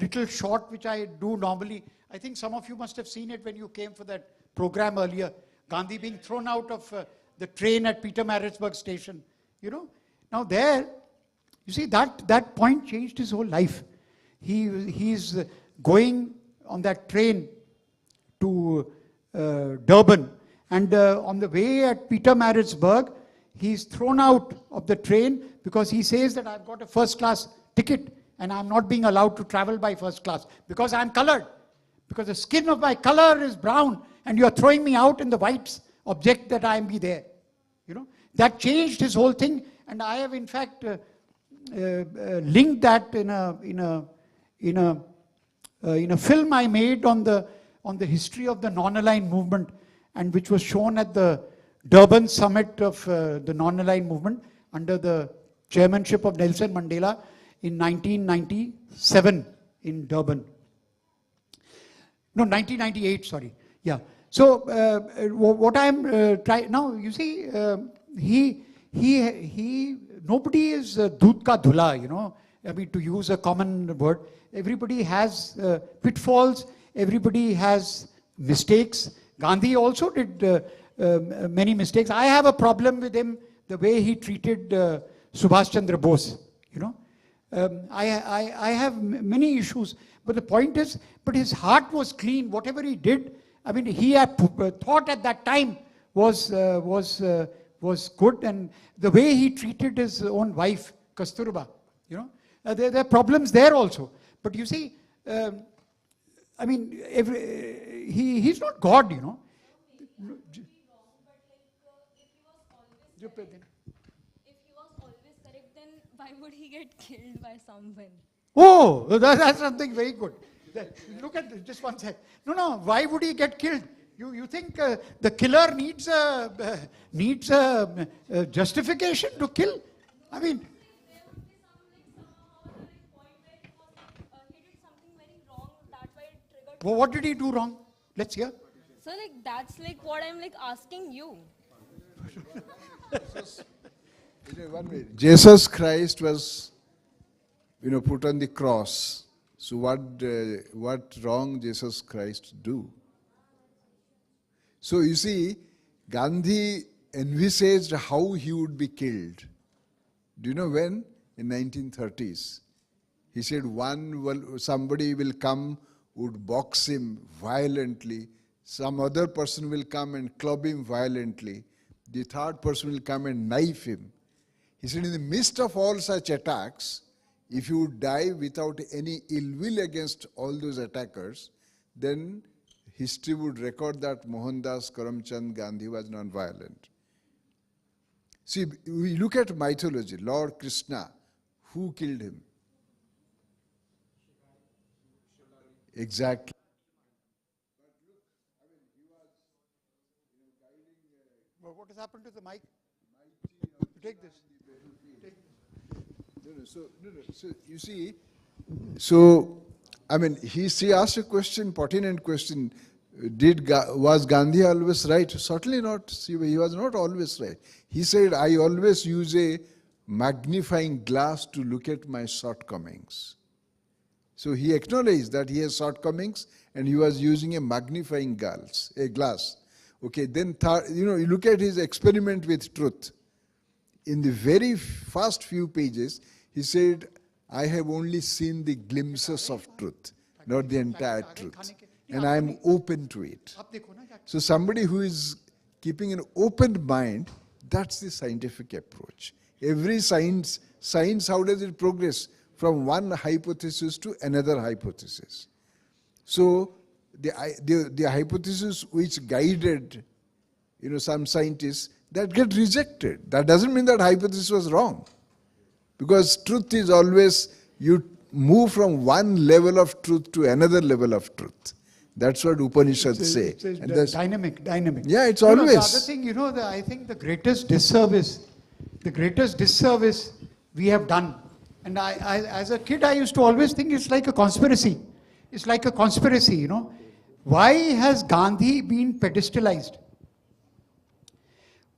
little short which I do normally. I think some of you must have seen it when you came for that program earlier. Gandhi being thrown out of the train at Petermaritzburg station. You know, now there, you see that point changed his whole life. He's going on that train to Durban, and on the way at Petermaritzburg, he's thrown out of the train because he says that I've got a first class ticket and I'm not being allowed to travel by first class because I'm colored. Because the skin of my color is brown and you're throwing me out in the whites, object that I be there. You know, that changed his whole thing, and I have in fact linked that in a film I made on the history of the non-aligned movement, and which was shown at the Durban summit of the non-aligned movement under the chairmanship of Nelson Mandela in 1997 in Durban. No, 1998, sorry. Yeah. So what I'm trying now, you see, nobody is doodh ka dhula, you know. I mean, to use a common word, everybody has pitfalls. Everybody has mistakes. Gandhi also did many mistakes. I have a problem with him, the way he treated Subhash Chandra Bose, you know. I have many issues, but the point is, but his heart was clean. Whatever he did, I mean, he had thought at that time was good, and the way he treated his own wife, Kasturba, you know, there are problems there also. But you see, I mean, he's not God, you know. If he was always correct, then why would he get killed by someone? Oh, that's something very good. Look at this, just one sec. No, why would he get killed? You think the killer needs a justification to kill? I mean, what did he do wrong? Let's hear. So like that's like what I'm like asking you. Jesus Christ was, put on the cross. So what wrong Jesus Christ do? So you see, Gandhi envisaged how he would be killed. Do you know when? In 1930s. He said somebody will come, would box him violently. Some other person will come and club him violently. The third person will come and knife him. He said, in the midst of all such attacks, if you would die without any ill will against all those attackers, then history would record that Mohandas Karamchand Gandhi was non-violent. See, we look at mythology, Lord Krishna, who killed him? Exactly. What has happened to the mic? Take this. So you see, he asked a question, pertinent question. Was Gandhi always right? Certainly not. See, he was not always right. He said, I always use a magnifying glass to look at my shortcomings. So he acknowledged that he has shortcomings and he was using a magnifying glass. Okay, then you look at his experiment with truth. In the very first few pages, he said, I have only seen the glimpses of truth, not the entire truth. And I am open to it. So somebody who is keeping an open mind, that's the scientific approach. Every science, how does it progress? From one hypothesis to another hypothesis. So the hypothesis which guided some scientists, that get rejected. That doesn't mean that hypothesis was wrong. Because truth is always, you move from one level of truth to another level of truth. That's what Upanishads say. It's dynamic. Yeah, it's always. The other thing, I think the greatest disservice we have done. And I, as a kid, I used to always think it's like a conspiracy. It's like a conspiracy, Why has Gandhi been pedestalized?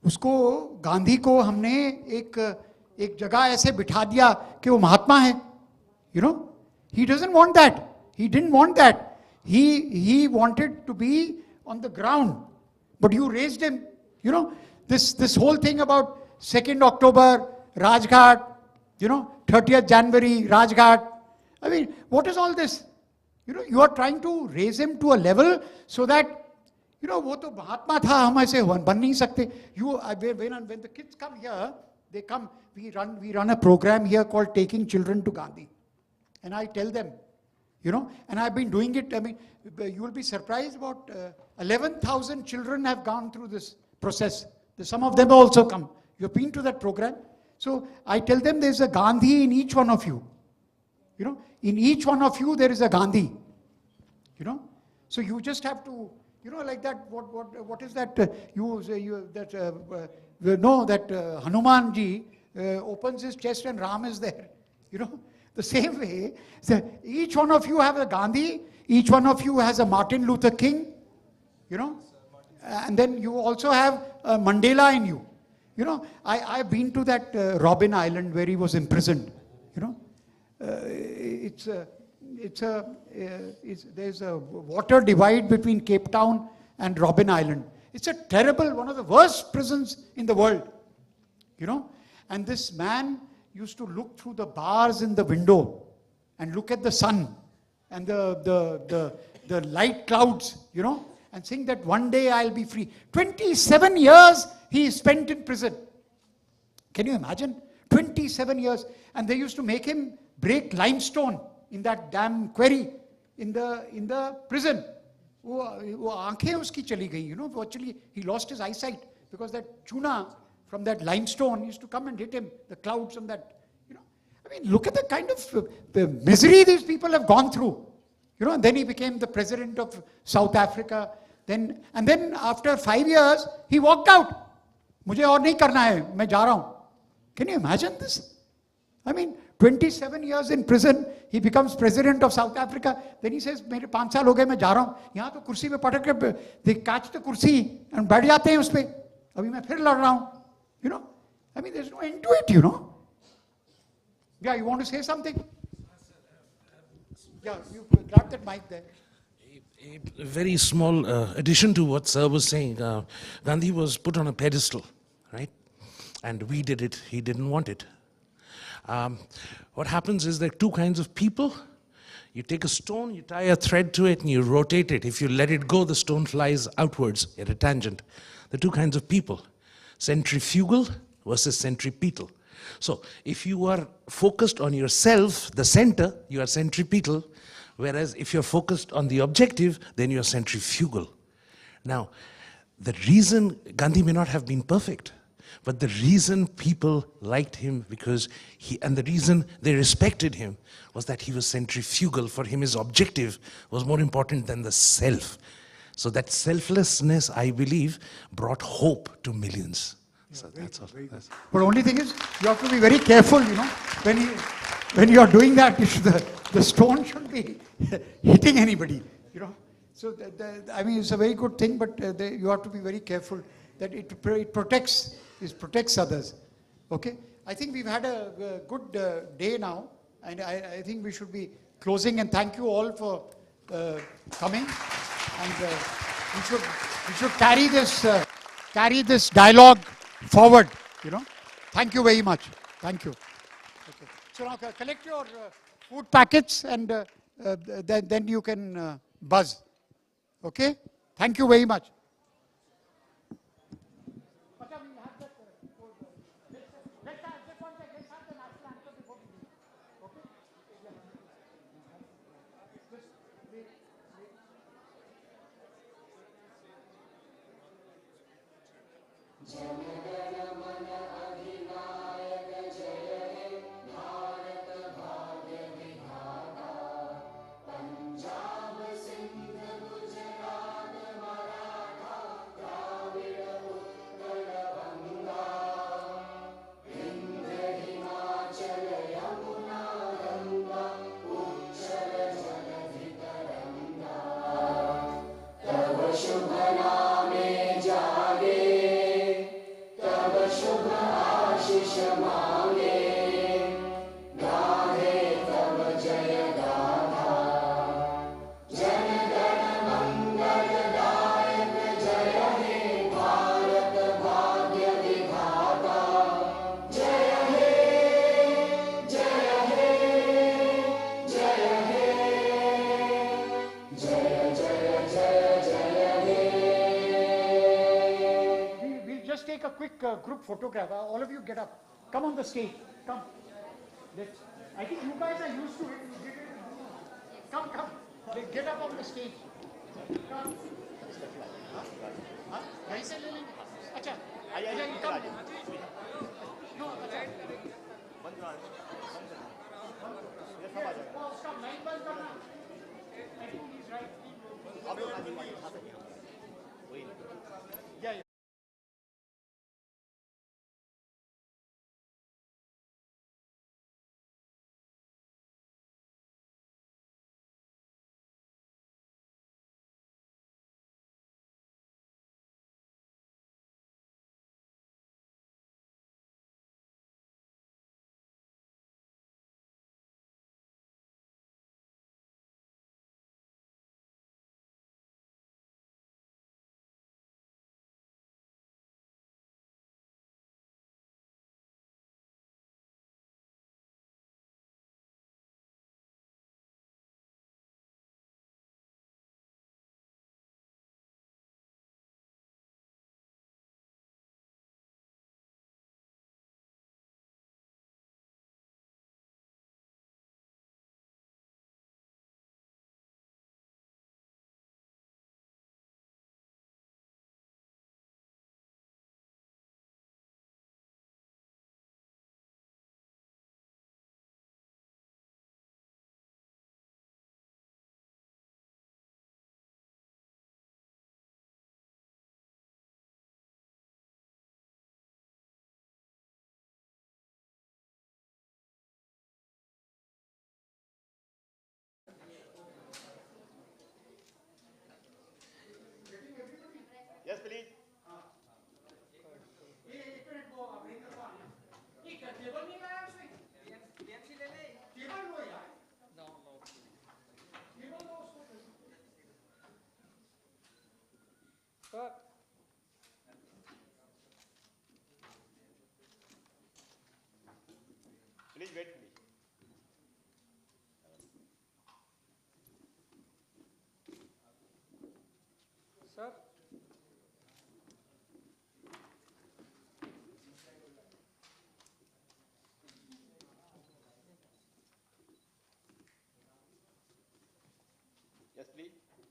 उसको गांधी को हमने एक जगह ऐसे बिठा दिया कि वो महात्मा है. He doesn't want that. He didn't want that. He wanted to be on the ground. But you raised him. This whole thing about 2nd October, Rajghat, 30th January, Rajghat. I mean, what is all this? You are trying to raise him to a level so that, वो तो महात्मा था, हम ऐसे बन नहीं सकते. When the kids come here, they come, we run a program here called Taking Children to Gandhi. And I tell them, and I've been doing it, you will be surprised, about 11,000 children have gone through this process. Some of them also come. You've been to that program. So I tell them there's a Gandhi in each one of you. In each one of you there is a Gandhi. So you just have to, like that, what is that, Hanuman ji opens his chest and Ram is there. The same way, so each one of you have a Gandhi, each one of you has a Martin Luther King, and then you also have a Mandela in you. I've been to that Robben Island where he was imprisoned. There's a water divide between Cape Town and Robben Island. It's a terrible, one of the worst prisons in the world. And this man used to look through the bars in the window and look at the sun and the light clouds, and think that one day I'll be free. 27 years he spent in prison. Can you imagine? 27 years. And they used to make him break limestone in that damn quarry in the prison. वो आंखें उसकी चली गई, actually he lost his eyesight because that chuna from that limestone used to come and hit him, the clouds from that. Look at the kind of the misery these people have gone through. And then he became the president of South Africa. And then after 5 years, he walked out. मुझे और नहीं करना है, मैं जा रहा हूँ. Can you imagine this? 27 years in prison, he becomes president of South Africa. Then he says, मेरे 5 साल हो गए मैं जा रहा हूँ. यहाँ तो कुर्सी पे पटक के they catch the कुर्सी and बैठ जाते हैं उस पे. अभी मैं फिर लड़ रहा हूँ. You know, I mean, there's no end to it, you know. Yeah, you want to say something? Yeah, you grab that mic there. A very small addition to what Sir was saying. Gandhi was put on a pedestal, right? And we did it. He didn't want it. What happens is there are two kinds of people. You take a stone, you tie a thread to it, and you rotate it. If you let it go, the stone flies outwards at a tangent. There are two kinds of people, centrifugal versus centripetal. So if you are focused on yourself, the center, you are centripetal, whereas if you're focused on the objective, then you're centrifugal. Now, the reason Gandhi may not have been perfect, but the reason people liked him and the reason they respected him was that he was centrifugal. For him, his objective was more important than the self. So that selflessness, I believe, brought hope to millions. So that's all. But only thing is, you have to be very careful, you know, when you are doing that, the stone shouldn't be hitting anybody, you know. So, I mean, it's a very good thing, but you have to be very careful that it protects others. Okay? I think we've had a good day now, and I think we should be closing, and thank you all for coming. And we should carry this dialogue forward, you know. Thank you very much. Thank you. Okay. So now collect your food packets, and then you can buzz. Okay? Thank you very much. We'll just take a quick group photograph. All of you get up. Come on the stage. Come. I think you guys are used to it. Come. Get up on the stage. Come. यहीं से ले लेंगे. अच्छा. Come. No, अच्छा. उसका mic बंद करना. I think he's right. Yeah. Sir. Please wait, please. Sir. Yes, please.